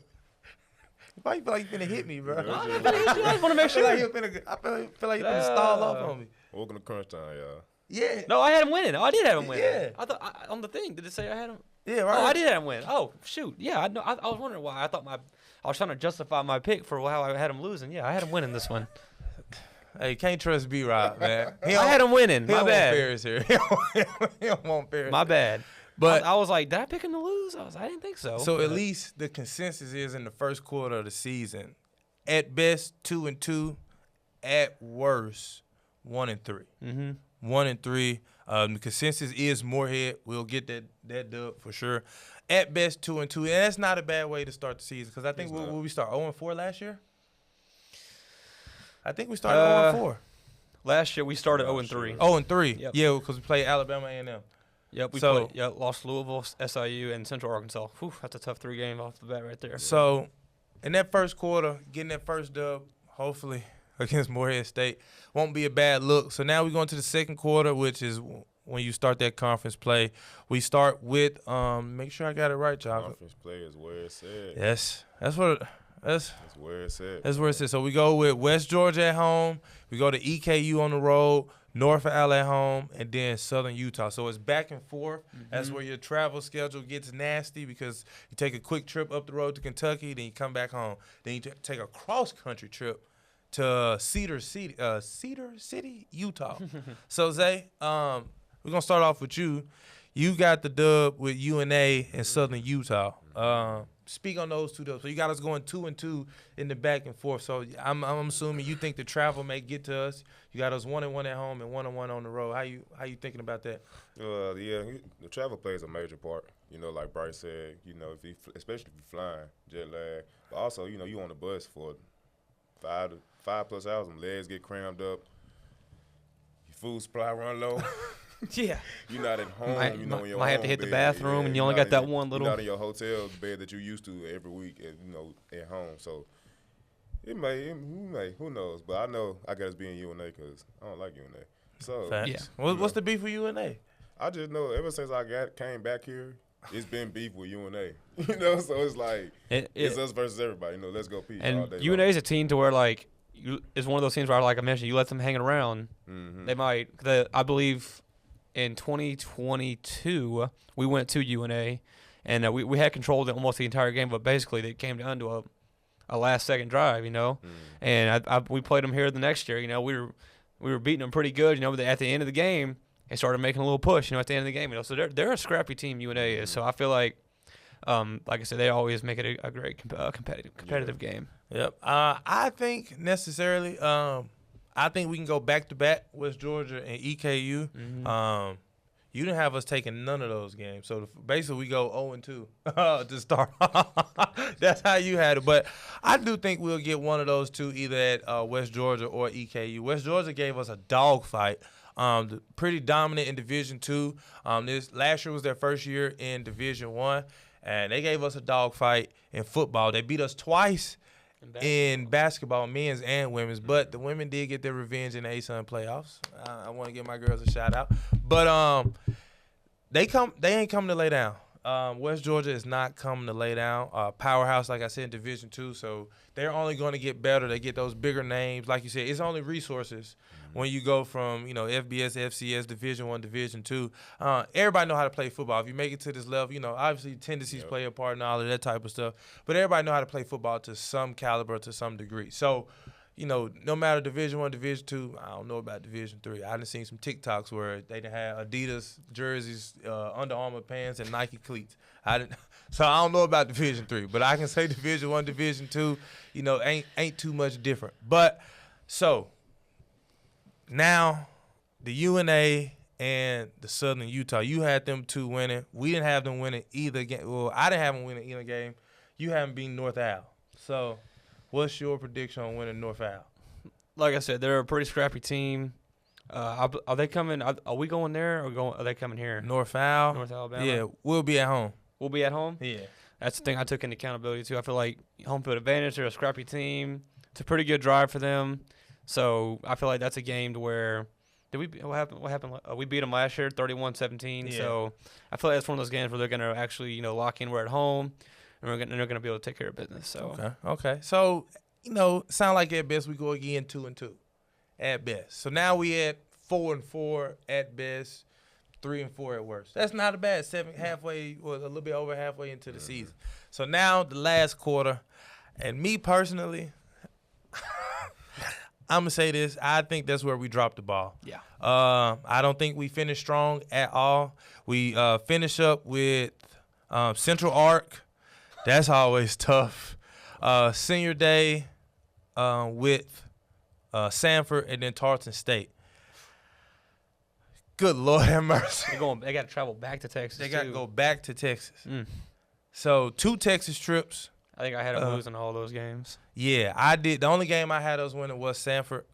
Why you feel like you finna hit me, bro? I just want to make sure. I feel like you finna stall off on me. Welcome to Crunch Time, y'all. Yeah. No, I had him winning. Oh, I did have him winning. Yeah. I thought on the thing, did it say I had him? Yeah, right. Oh, I did have him win. Oh, shoot. Yeah, I know. I was wondering why. I was trying to justify my pick for how I had him losing. Yeah, I had him winning this one. Hey, can't trust B-Rob, man. I had him winning. He My don't bad. want Ferris here. He don't want Ferris. My bad. But I was like, did I pick him to lose? I didn't think so. So at least the consensus is in the first quarter of the season, at best 2-2, at worst 1-3. Mm-hmm. 1-3. The consensus is Moorhead. We'll get that dub for sure. At best 2-2, and that's not a bad way to start the season because I think we start 0-4 last year. I think we started 0-4. Last year we started 0-3. 0-3. Yep. Yeah, because we played Alabama A&M. Yep, we lost Louisville, SIU, and Central Arkansas. Whew, that's a tough 3 games off the bat right there. So, in that first quarter, getting that first dub, hopefully, against Moorhead State, won't be a bad look. So now we go into the second quarter, which is when you start that conference play. We start with, make sure I got it right, y'all. Conference play is where it's at. Yes, that's Where it's at. That's where it is. So we go with West Georgia at home. We go to EKU on the road, Norfolk at home, and then Southern Utah. So it's back and forth. Mm-hmm. That's where your travel schedule gets nasty because you take a quick trip up the road to Kentucky, then you come back home. Then you take a cross-country trip to Cedar City, Utah. So, Zay, we're going to start off with you. You got the dub with UNA and Southern Utah. Speak on those two dubs. So you got us going 2-2 in the back and forth. So I'm assuming you think the travel may get to us. You got us 1-1 at home and 1-1 on the road. How you thinking about that? Yeah, the travel plays a major part. You know, like Bryce said, especially if you're flying, jet lag. But also, you on the bus for 5+ hours, and legs get crammed up. Your food supply run low. Yeah. You're not at home, in your might have to hit the bathroom, and you only got that one little. You're not in your hotel bed that you used to every week, at home. So it may, who knows? But I know I got to be in UNA because I don't like UNA. So facts. Yeah. What's the beef with UNA? I just know ever since I came back here, it's been beef with UNA. So it's like it's us versus everybody. Let's go Peay all day. And UNA is a team to where like it's one of those teams where, like I mentioned, you let them hanging around, they might. I believe. In 2022, we went to UNA, and we had controlled almost the entire game, but basically it came down to a last-second drive, And we played them here the next year. We were beating them pretty good, but at the end of the game, they started making a little push, at the end of the game. So they're a scrappy team, UNA is. So I feel like I said, they always make it a great competitive game. Yep. I think necessarily I think we can go back-to-back, West Georgia and EKU. Mm-hmm. You didn't have us taking none of those games. So, basically, we go 0-2 to start. That's how you had it. But I do think we'll get one of those two, either at West Georgia or EKU. West Georgia gave us a dogfight. Pretty dominant in Division II. Last year was their first year in Division I, and they gave us a dogfight in football. They beat us twice. In basketball, men's and women's, but the women did get their revenge in the ASUN playoffs. I want to give my girls a shout out, but they ain't coming to lay down. West Georgia is not coming to lay down. Powerhouse, like I said, in Division II, so they're only going to get better. They get those bigger names, like you said. It's only resources when you go from FBS, FCS, Division I, Division II. Everybody know how to play football. If you make it to this level, obviously tendencies play a part and all of that type of stuff. But everybody know how to play football to some caliber, to some degree. So, no matter Division I, Division II, I don't know about Division III. I done seen some TikToks where they done had Adidas jerseys, Under Armour pants, and Nike cleats. So I don't know about Division III, but I can say Division I, Division II, ain't too much different. But so now the UNA and the Southern Utah, you had them two winning. We didn't have them winning either game. Well, I didn't have them winning either game. You haven't beaten North Al. So what's your prediction on winning North Al? Like I said, they're a pretty scrappy team. Are they coming? Are we going there or are they coming here? North Al. North Alabama. Yeah, we'll be at home. We'll be at home. Yeah. That's the thing I took into accountability too. I feel like home field advantage. They're a scrappy team. It's a pretty good drive for them. So I feel like that's a game to where what happened? What happened? We beat them last year, 31-17. Yeah. So I feel like that's one of those games where they're gonna actually lock in. We're at home, and they're gonna be able to take care of business. So Okay. So sound like at best we go again 2-2, at best. So now we at 4-4 at best, 3-4 at worst. That's not a bad halfway, or a little bit over halfway into the season. So now the last quarter, and me personally, I'm gonna say this. I think that's where we dropped the ball. yeah. I don't think we finished strong at all. We finish up with Central Arc. That's always tough. Senior day with Sanford, and then Tarleton State. Good Lord have mercy. They got to travel back to Texas. They got to too. go back to Texas. Mm. So 2 Texas trips. I think I had them losing all those games. Yeah, I did. The only game I had us winning was Sanford.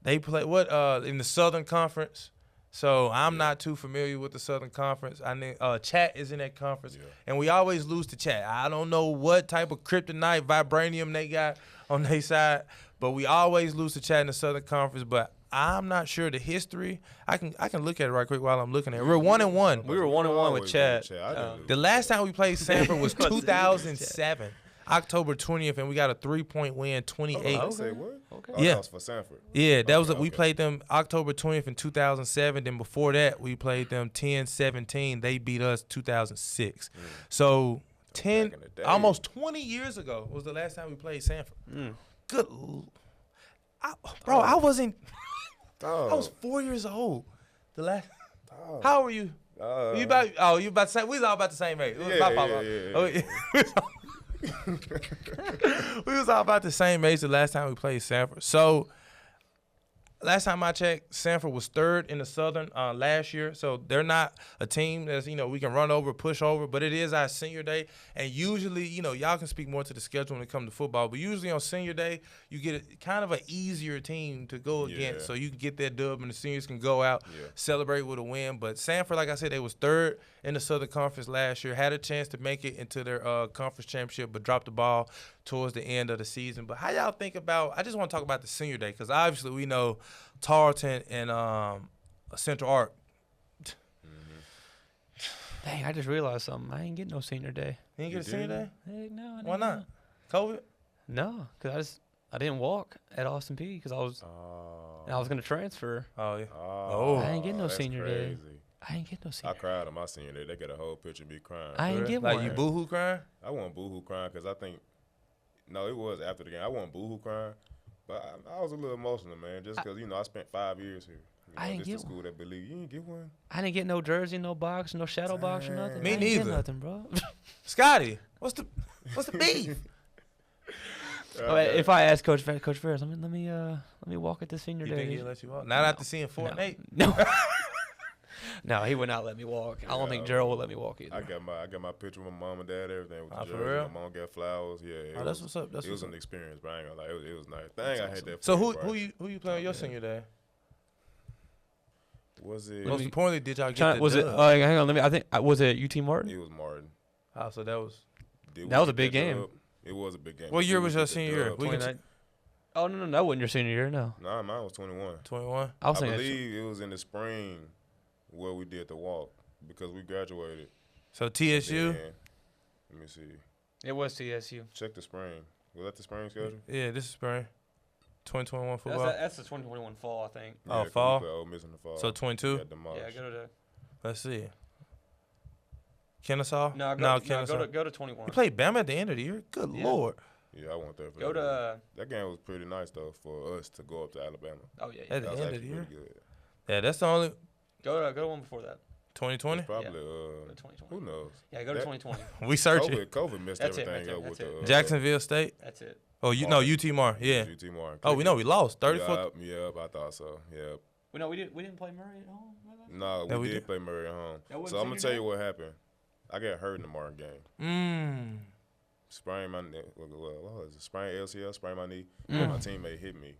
They play in the Southern Conference. So I'm not too familiar with the Southern Conference. I mean, Chat is in that conference, and we always lose to Chat. I don't know what type of kryptonite vibranium they got on their side, but we always lose to Chat in the Southern Conference. But I'm not sure the history. I can look at it right quick while I'm looking at it. We're 1-1. We were 1-1 with Chad. The last time we played Sanford was 2007, October 20th, and we got a 3-point win, 28. Oh, say what? Okay. Oh, Yeah. that was for Sanford. Yeah, that was we okay. played them October 20th in 2007. Then before that, we played them 10-17. They beat us 2006. So Back in the day. almost 20 years ago was the last time we played Sanford. Good, I wasn't. I was 4 years old. The last. How old were you? You about to say we was all about the same age. We was all about the same age the last time we played Sanford. So last time I checked, Sanford was 3rd in the Southern last year. So they're not a team that's, we can run over, push over, but it is our senior day. And usually, y'all can speak more to the schedule when it comes to football, but usually on senior day, you get kind of an easier team to go against. So you can get that dub and the seniors can go out, celebrate with a win. But Sanford, like I said, they was 3rd in the Southern Conference last year, had a chance to make it into their conference championship, but dropped the ball towards the end of the season. But how y'all think about, I just want to talk about the senior day, because obviously we know Tarleton and Central Arc. Dang, I just realized something. I ain't getting no senior day. You didn't get a senior day? Heck no. I didn't Why not? COVID? No, because I didn't walk at Austin Peay because I was going to transfer. Oh, yeah. I ain't getting no that's senior day. crazy. I ain't getting no I senior day. cried on my senior day. They got a whole picture of me crying. I ain't get Like one. you boohoo crying? I wasn't boohoo crying because I think, no, it was after the game. I wasn't boohoo crying, but I was a little emotional, man, just because, I spent 5 years here. I ain't this get the school that believe you ain't get one. I didn't get no jersey, no box, no shadow box or nothing. Me I ain't get neither. nothing, bro. Scotty, what's the beef? If I ask Coach Ferris, let me walk at the senior You day. think he'll let you walk? Not after seeing Fortnite? No. No, he would not let me walk. I don't think Gerald would let me walk either. I got my picture with my mom and dad, everything with the For jersey. real? My mom got flowers. Yeah. That's what's up. It was an experience, but I ain't gonna lie. It was nice. Dang, I had that. So for who you playing on your senior day? Was it? Most importantly, did y'all get the Was it? dub? Hang on. I think was it UT Martin? It was Martin. Oh, so that was. That was a big game. It was a big game. What year was your senior year? We can 29. Oh no, that wasn't your senior year. No. Nah, mine was 21. 21. I was I thinking. believe it was in the spring where we did the walk because we graduated. So TSU. Then, let me see. It was TSU. Check the spring. Was that the spring schedule? Yeah, this is spring. 2021 football. That's the 2021 fall, I think. Oh, 'cause fall? We played Ole Miss in the fall. So 22. Got demolished. Yeah, go to Let's see. Kennesaw? Kennesaw. Go to 21. You played Bama at the end of the year? Good Yeah. Lord. Yeah, I went there for Go that. to. That game was pretty nice though for us to go up to Alabama. Oh yeah. At That the was end of actually the year? pretty good. Yeah, that's the only. Go to one before that. 2020? Probably. Go to 2020. Who knows? Yeah, go to That- 2020. We searching. COVID messed That's it, everything right up there, with that's the it. Jacksonville State? That's it. Oh, UT Mar. Yeah. UT Martin. Oh, we know we lost. 34. Yep, I thought so. Yep. We didn't play Murray at home. No, Yeah, we we did did. play Murray at home. That wasn't So I'm gonna senior tell day? you what happened. I got hurt in the Martin game. Sprained my knee. What was it? Sprained LCL. Sprained my knee. And my teammate hit me.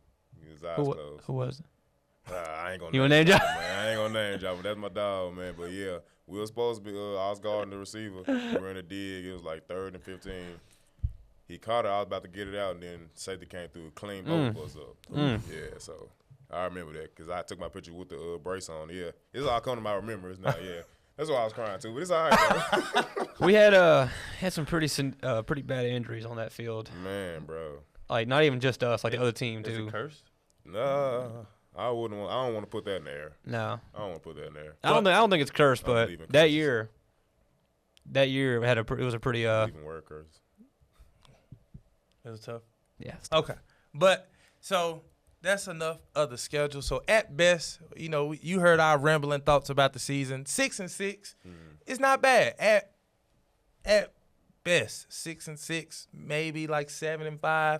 His eyes closed. Who was it? I ain't gonna You want to name drop? man. I ain't gonna name drop him. That's my dog, man. But yeah, we were supposed to be. I was guarding the receiver. We were in a dig. It was like 3rd and 15. He caught it. I was about to get it out, and then safety came through, cleaned both of us up. Yeah, so I remember that because I took my picture with the brace on. Yeah, it's all come to my remembrance now. Yeah, that's why I was crying too. But it's all right, bro. We had some pretty bad injuries on that field. Man, bro. Like not even just us, like the other team Is too. it cursed? Nah, I don't want to put that in the air. No, I don't want to put that in there. I don't think it's cursed, I don't but believe in that curses. year it was a pretty Even workers. It was tough. yeah. Okay, but so that's enough of the schedule. So at best, you heard our rambling thoughts about the season. 6-6, it's not bad. At best, 6-6, maybe like 7-5.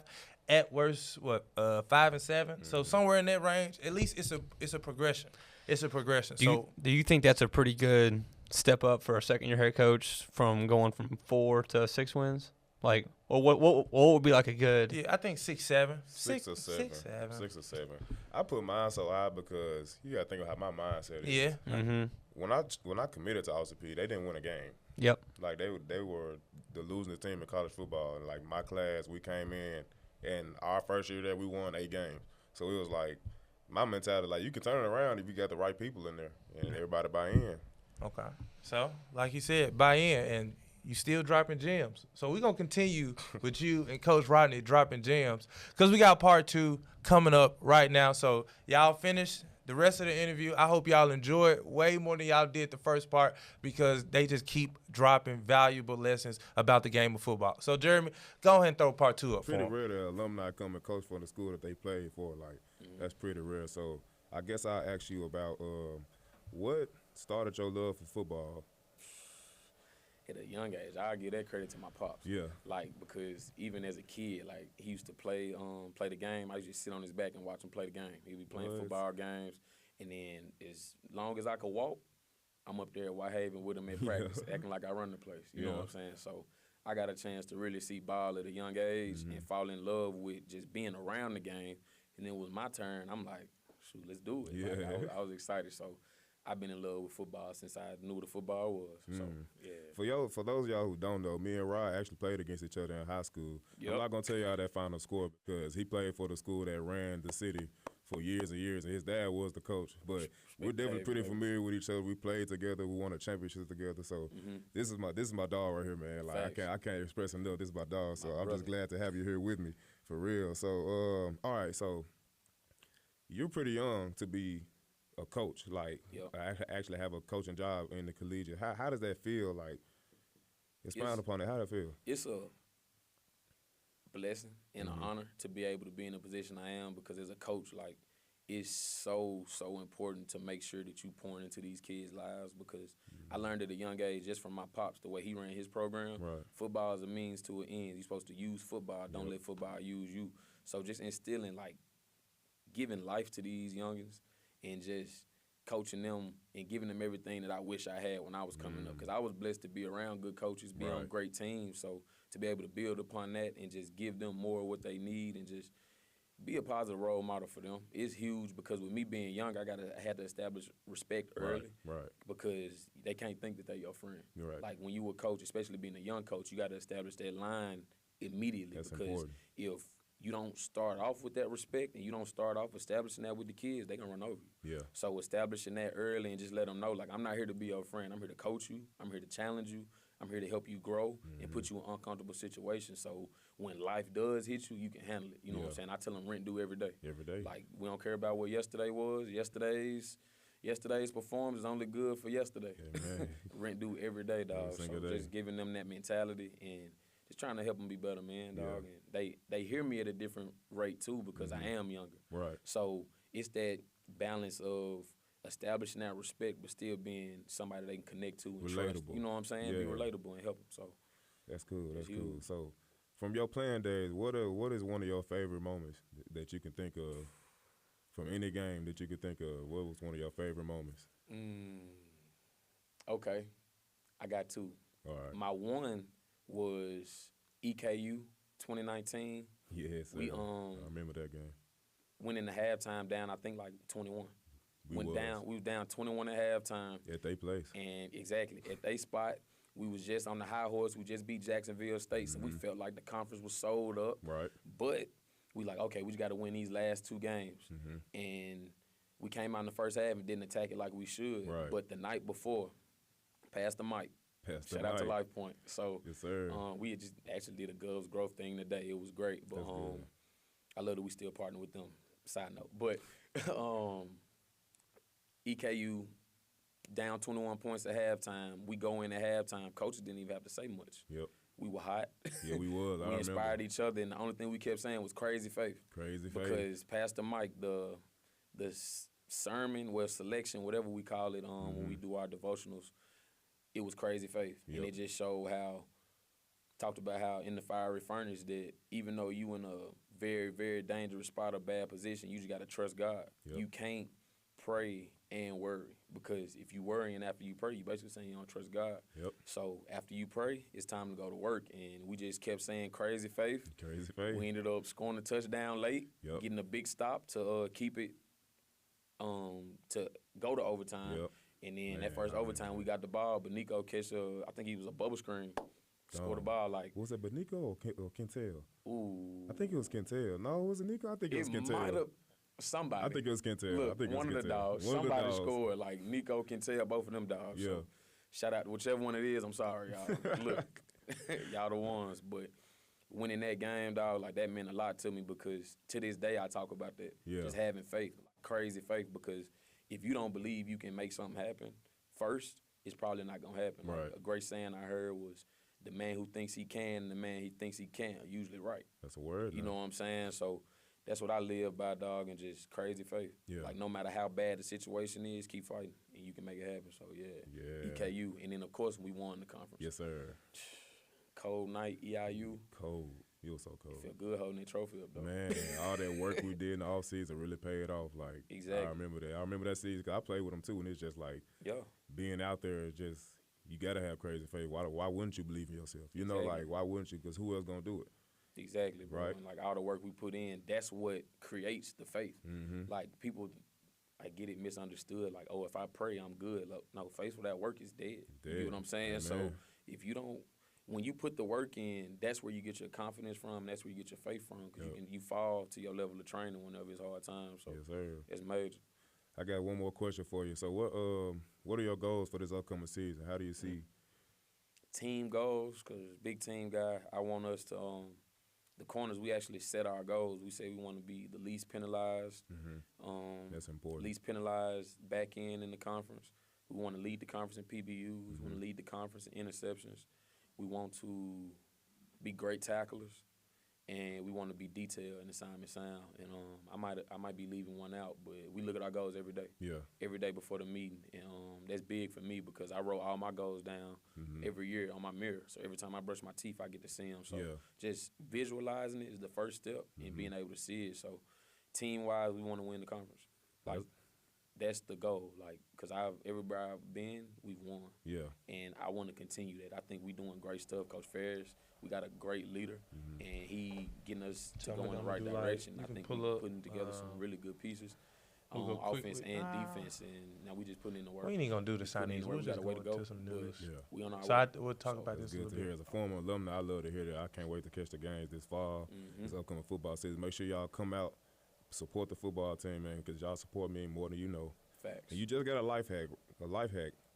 At worst, 5-7. So somewhere in that range. At least it's a progression. It's a progression. Do you think that's a pretty good step up for a second-year head coach from going from 4 to 6 wins? Like, or what would be like a good? Yeah, I think 6-7. 6 or 7. 6-7. 6 or 7. I put mine so high because you got to think of how my mindset is. Yeah. Mm-hmm. When I committed to Austin Peay, they didn't win a game. Yep. Like they were the losing team in college football. And like my class, we came in, and our first year there, we won 8 games. So it was like my mentality, like you can turn it around if you got the right people in there and everybody buy in. Okay. So, like you said, buy in, and you still dropping gems. So we're going to continue with you and Coach Rodney dropping gems because we got part 2 coming up right now. So y'all finish the rest of the interview. I hope y'all enjoy it way more than y'all did the first part because they just keep dropping valuable lessons about the game of football. So, Jeremy, go ahead and throw part 2 up for Pretty them. rare the alumni come and coach for the school that they played for. Like, that's pretty rare. So I guess I'll ask you about what started your love for football? At a young age, I give that credit to my pops. Yeah. Like, because even as a kid, like, he used to play the game. I used to sit on his back and watch him play the game. He'd be playing football games. And then as long as I could walk, I'm up there at Whitehaven with him at practice, acting like I run the place. You know what I'm saying? So I got a chance to really see ball at a young age and fall in love with just being around the game. And then it was my turn. I'm like, shoot, let's do it. Yeah. Like, I was excited. So I've been in love with football since I knew what a football was. So, yeah. For those of y'all who don't know, me and Rod actually played against each other in high school. Yep. I'm not going to tell y'all that final score because he played for the school that ran the city for years and years, and his dad was the coach. But we're definitely pretty familiar with each other. We played together. We won a championship together. So this is my dog right here, man. Like I can't express enough. This is my dog. So I'm just glad to have you here with me for real. So all right. So you're pretty young to be a coach. Like I actually have a coaching job in the collegiate. How does that feel? Like expound upon it. How does that feel? It's a blessing and an honor to be able to be in the position I am because as a coach, like, it's so important to make sure that you pour into these kids' lives because I learned at a young age just from my pops, the way he ran his program. Right. Football is a means to an end. You're supposed to use football. Don't let football use you. So just instilling, like, giving life to these youngins and just coaching them and giving them everything that I wish I had when I was coming up. Because I was blessed to be around good coaches, be on great teams. So to be able to build upon that and just give them more of what they need and just be a positive role model for them is huge because with me being young, I had to establish respect early. Right. Because they can't think that they're your friend. Right. Like when you a coach, especially being a young coach, you got to establish that line immediately. That's because important. If you don't start off with that respect and you don't start off establishing that with the kids, they're going to run over you. Yeah. So establishing that early and just let them know, like, I'm not here to be your friend. I'm here to coach you. I'm here to challenge you. I'm here to help you grow and put you in uncomfortable situations. So when life does hit you, you can handle it. You know what I'm saying? I tell them rent due every day. Every day. Like, we don't care about what yesterday was. Yesterday's performance is only good for yesterday. Rent due every day, dog. So just giving them that mentality and just trying to help them be better, man, dog. And they hear me at a different rate, too, because I am younger. Right. So it's that balance of establishing that respect but still being somebody they can connect to and relatable. Trust. You know what I'm saying? Yeah. Be relatable and help them. So that's cool. That's cool. So from your playing days, what is one of your favorite moments that you can think of from any game that you could think of? What was one of your favorite moments? Okay. I got two. All right. My one was EKU 2019. Yes, we I remember that game. Went in the halftime down, I think, like 21. We was down 21 at halftime. At they place. And exactly at they spot, we was just on the high horse. We just beat Jacksonville State, so we felt like the conference was sold up. Right. But we like, okay, we just got to win these last 2 games. And we came out in the first half and didn't attack it like we should. Right. But the night before, passed the mic. Shout out to Life Point. So yes, sir. we had just actually did a Govs growth thing today. It was great. But I love that we still partner with them. Side note. But EKU down 21 points at halftime. We go in at halftime. Coaches didn't even have to say much. Yep. We were hot. Yeah, we was. We inspired each other, and the only thing we kept saying was crazy faith. Crazy faith. Because Pastor Mike, the sermon, selection, whatever we call it, when we do our devotionals, it was crazy faith. Yep. And it just showed talked about how in the fiery furnace that even though you in a very, very dangerous spot or bad position, you just got to trust God. Yep. You can't pray and worry, because if you worry and after you pray, you basically saying you don't trust God. Yep. So after you pray, it's time to go to work. And we just kept saying crazy faith. Crazy faith. We ended up scoring a touchdown late, Yep. getting a big stop to keep it to go to overtime. Yep. And then Man, that first I overtime, we got the ball, but Nico catch I think he was a bubble screen, scored the ball like. Was it Benico or Kentel? Ooh. I think it was Kentel. No, was it Nico? I think it was Kentel. Might have somebody. I think it was Kentel. Look, I think it was one of the Kentel. dogs. One of the Somebody dogs. scored. Like Nico can tell both of them dogs. Yeah. So shout out to whichever one it is. I'm sorry, y'all. Look, y'all the ones. But winning that game, dog, like that meant a lot to me, because to this day I talk about that. Yeah. Just having faith, crazy faith, because if you don't believe you can make something happen first, it's probably not gonna happen. Right. Like, a great saying I heard was, "The man who thinks he can and the man he thinks he can't are usually right." That's a word. You know what I'm saying? So that's what I live by, dog, and just crazy faith. Yeah. Like, no matter how bad the situation is, keep fighting, and you can make it happen. So, Yeah. EKU. And then, of course, we won the conference. Yes, sir. Cold night, EIU. Cold. It was so cold. Felt good holding that trophy up, though. Man, all that work we did in the offseason really paid off. Like, Exactly. I remember that. I remember that season, because I played with them too, and it's just like Yeah. being out there is just, you got to have crazy faith. Why wouldn't you believe in yourself? You know, Exactly. like, why wouldn't you? Because who else going to do it? Exactly, bro. Right. And, like, all the work we put in, that's what creates the faith. Mm-hmm. Like, people, I get it misunderstood. Like, oh, if I pray, I'm good. Like, no, faith without work is dead. You Dead. get what I'm saying? So Amen. if you don't, when you put the work in, that's where you get your confidence from. That's where you get your faith from, because Yep. you fall to your level of training whenever it's hard times. So Yes, sir. it's major. I got one more question for you. So what are your goals for this upcoming season? How do you see? Team goals, because big team guy, I want us to, the corners, we actually set our goals. We say we want to be the least penalized, That's important. least penalized back end in the conference. We want to lead the conference in PBUs. We want to lead the conference in interceptions. We want to be great tacklers, and we want to be detailed in assignment sound. And I might be leaving one out, but we look at our goals every day. Yeah. Every day before the meeting, and that's big for me, because I wrote all my goals down every year on my mirror. So every time I brush my teeth, I get to see them. So Yeah. just visualizing it is the first step, and being able to see it. So team-wise, we want to win the conference. Like, that's the goal. Like, because everywhere I've been, we've won. Yeah. And I want to continue that. I think we're doing great stuff. Coach Ferris, we got a great leader, and he getting us to Tell go me in the I'm right gonna do, like, direction. you I can think pull we're up, putting together some really good pieces we'll on go offense quickly. and defense, and now we just putting in the work. We ain't gonna do the Putting in signings. the We'll work. We just got a way go to go. into some news. but Yeah. We on our So way. we'll talk So about It's this a good to little hear. bit. As a former alumni, I love to hear that. I can't wait to catch the games this fall, this upcoming football season. Make sure y'all come out, support the football team, man, because y'all support me more than you know. Facts. And you just got a life hack.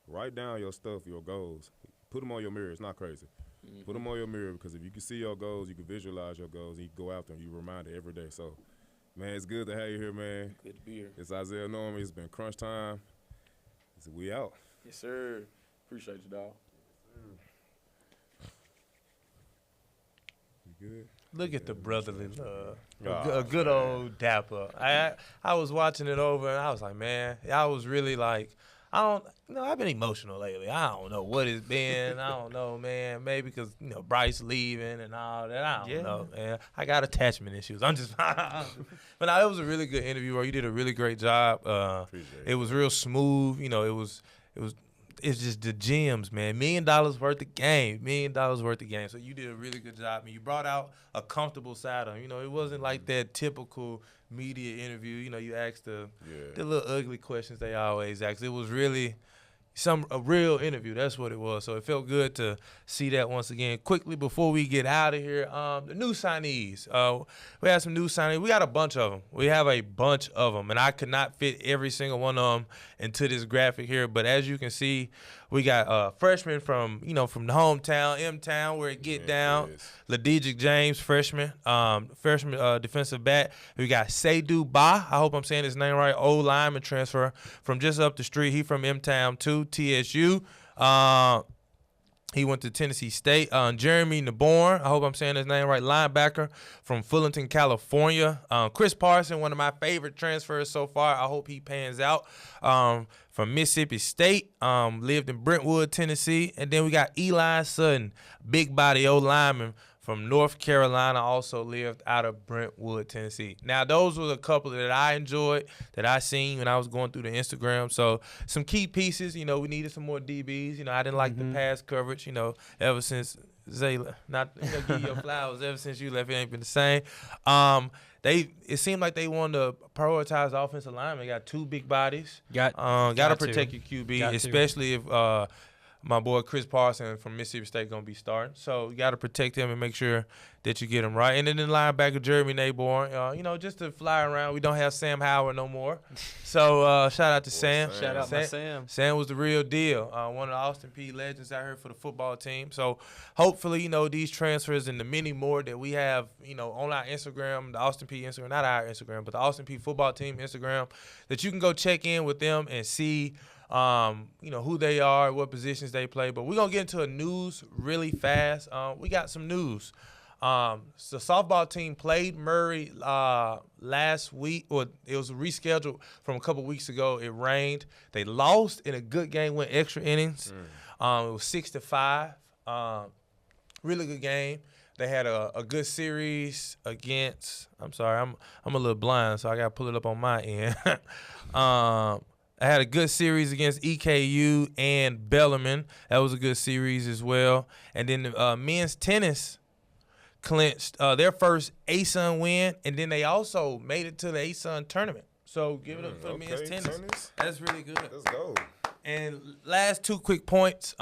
Write down your stuff, your goals. Put them on your mirror. It's not crazy. Put them on your mirror, because if you can see your goals, you can visualize your goals, and you can go after them. You remind it every day. So, man, it's good to have you here, man. Good to be here. It's Isaiah Norman. It's been Crunch Time. We out. Yes, sir. Appreciate you, dog. You good? Look at the brotherly love. A good old dapper. I was watching it over, and I was like, man, I was really like, I've been emotional lately. I don't know what it's been. I don't know, man. Maybe because, Bryce leaving and all that. I don't know, man. I got attachment issues. I'm just, but no, it was a really good interview, bro. You did a really great job. Appreciate It was real smooth. It was it's just the gems, man. $1 million worth of game. $1 million worth of game. So you did a really good job, and you brought out a comfortable side of him. You know, it wasn't like that typical media interview. You know, you asked the little ugly questions they always ask. It was really a real interview. That's what it was. So it felt good to see that once again. Quickly before we get out of here, the new signees. We had some new signees. We got a bunch of them. We have a bunch of them, and I could not fit every single one of them into this graphic here. But as you can see, we got freshmen from the hometown, M-Town, where it get down. Ladigic James, freshman defensive back. We got Seydou Ba. I hope I'm saying his name right. Old lineman transfer from just up the street. He from M-Town too, TSU. He went to Tennessee State. Jeremy Naborn, I hope I'm saying his name right, linebacker from Fullerton, California. Chris Parson, one of my favorite transfers so far. I hope he pans out. From Mississippi State, lived in Brentwood, Tennessee. And then we got Eli Sutton, big body old lineman from North Carolina, also lived out of Brentwood, Tennessee. Now, those were a couple that I enjoyed, that I seen when I was going through the Instagram. So, some key pieces, we needed some more DBs. I didn't like the pass coverage, ever since Zay, not give your flowers, ever since you left, it ain't been the same. It seemed like they wanted to prioritize the offensive lineman. They got two big bodies. Got to protect your QB, especially if my boy Chris Parson from Mississippi State going to be starting. So you got to protect him and make sure that you get him right. And then the linebacker, Jeremy Naborn, just to fly around. We don't have Sam Howard no more. So shout out to Sam. Shout out my Sam. Sam was the real deal. One of the Austin Peay legends out here for the football team. So hopefully, these transfers and the many more that we have, on our Instagram, the Austin Peay Instagram, not our Instagram, but the Austin Peay football team Instagram, that you can go check in with them and see who they are, what positions they play. But we're going to get into the news really fast. We got some news. The softball team played Murray last week, or it was rescheduled from a couple weeks ago. It rained. They lost in a good game, went extra innings. It was 6-5. Really good game. They had a good series against – I'm sorry, I'm a little blind, so I got to pull it up on my end. I had a good series against EKU and Bellarmine. That was a good series as well. And then men's tennis clinched their first ASUN win, and then they also made it to the ASUN tournament. So give it up for men's tennis. That's really good. Let's go. And last two quick points.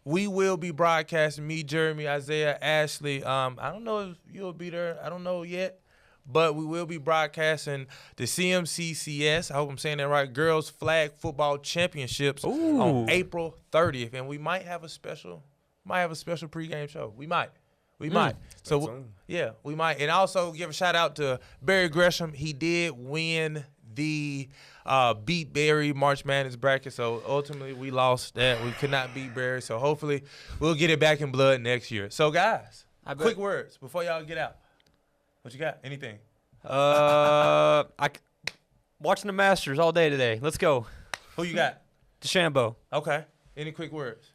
We will be broadcasting, me, Jeremy, Isaiah, Ashley. I don't know if you'll be there. I don't know yet. But we will be broadcasting the CMCCS, I hope I'm saying that right, Girls Flag Football Championships on April 30th. And we might have a special pregame show. We might. So, yeah, we might. And also give a shout-out to Barry Gresham. He did win the beat Barry March Madness bracket. So, ultimately, we lost that. We could not beat Barry. So, hopefully, we'll get it back in blood next year. So, guys, quick words before y'all get out. What you got? Anything? Watching the Masters all day today. Let's go. Who you got? DeChambeau. Okay. Any quick words?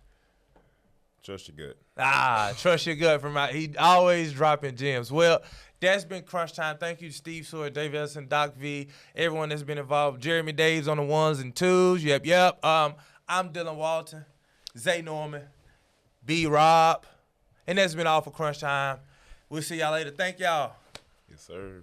Trust your gut. Trust your gut he always dropping gems. Well, that's been Crunch Time. Thank you to Steve Sawyer, Dave Ellison, Doc V, everyone that's been involved. Jeremy Daves on the ones and twos. Yep. I'm Dylan Walton, Zay Norman, B. Rob, and that's been all for Crunch Time. We'll see y'all later. Thank y'all. Yes, sir.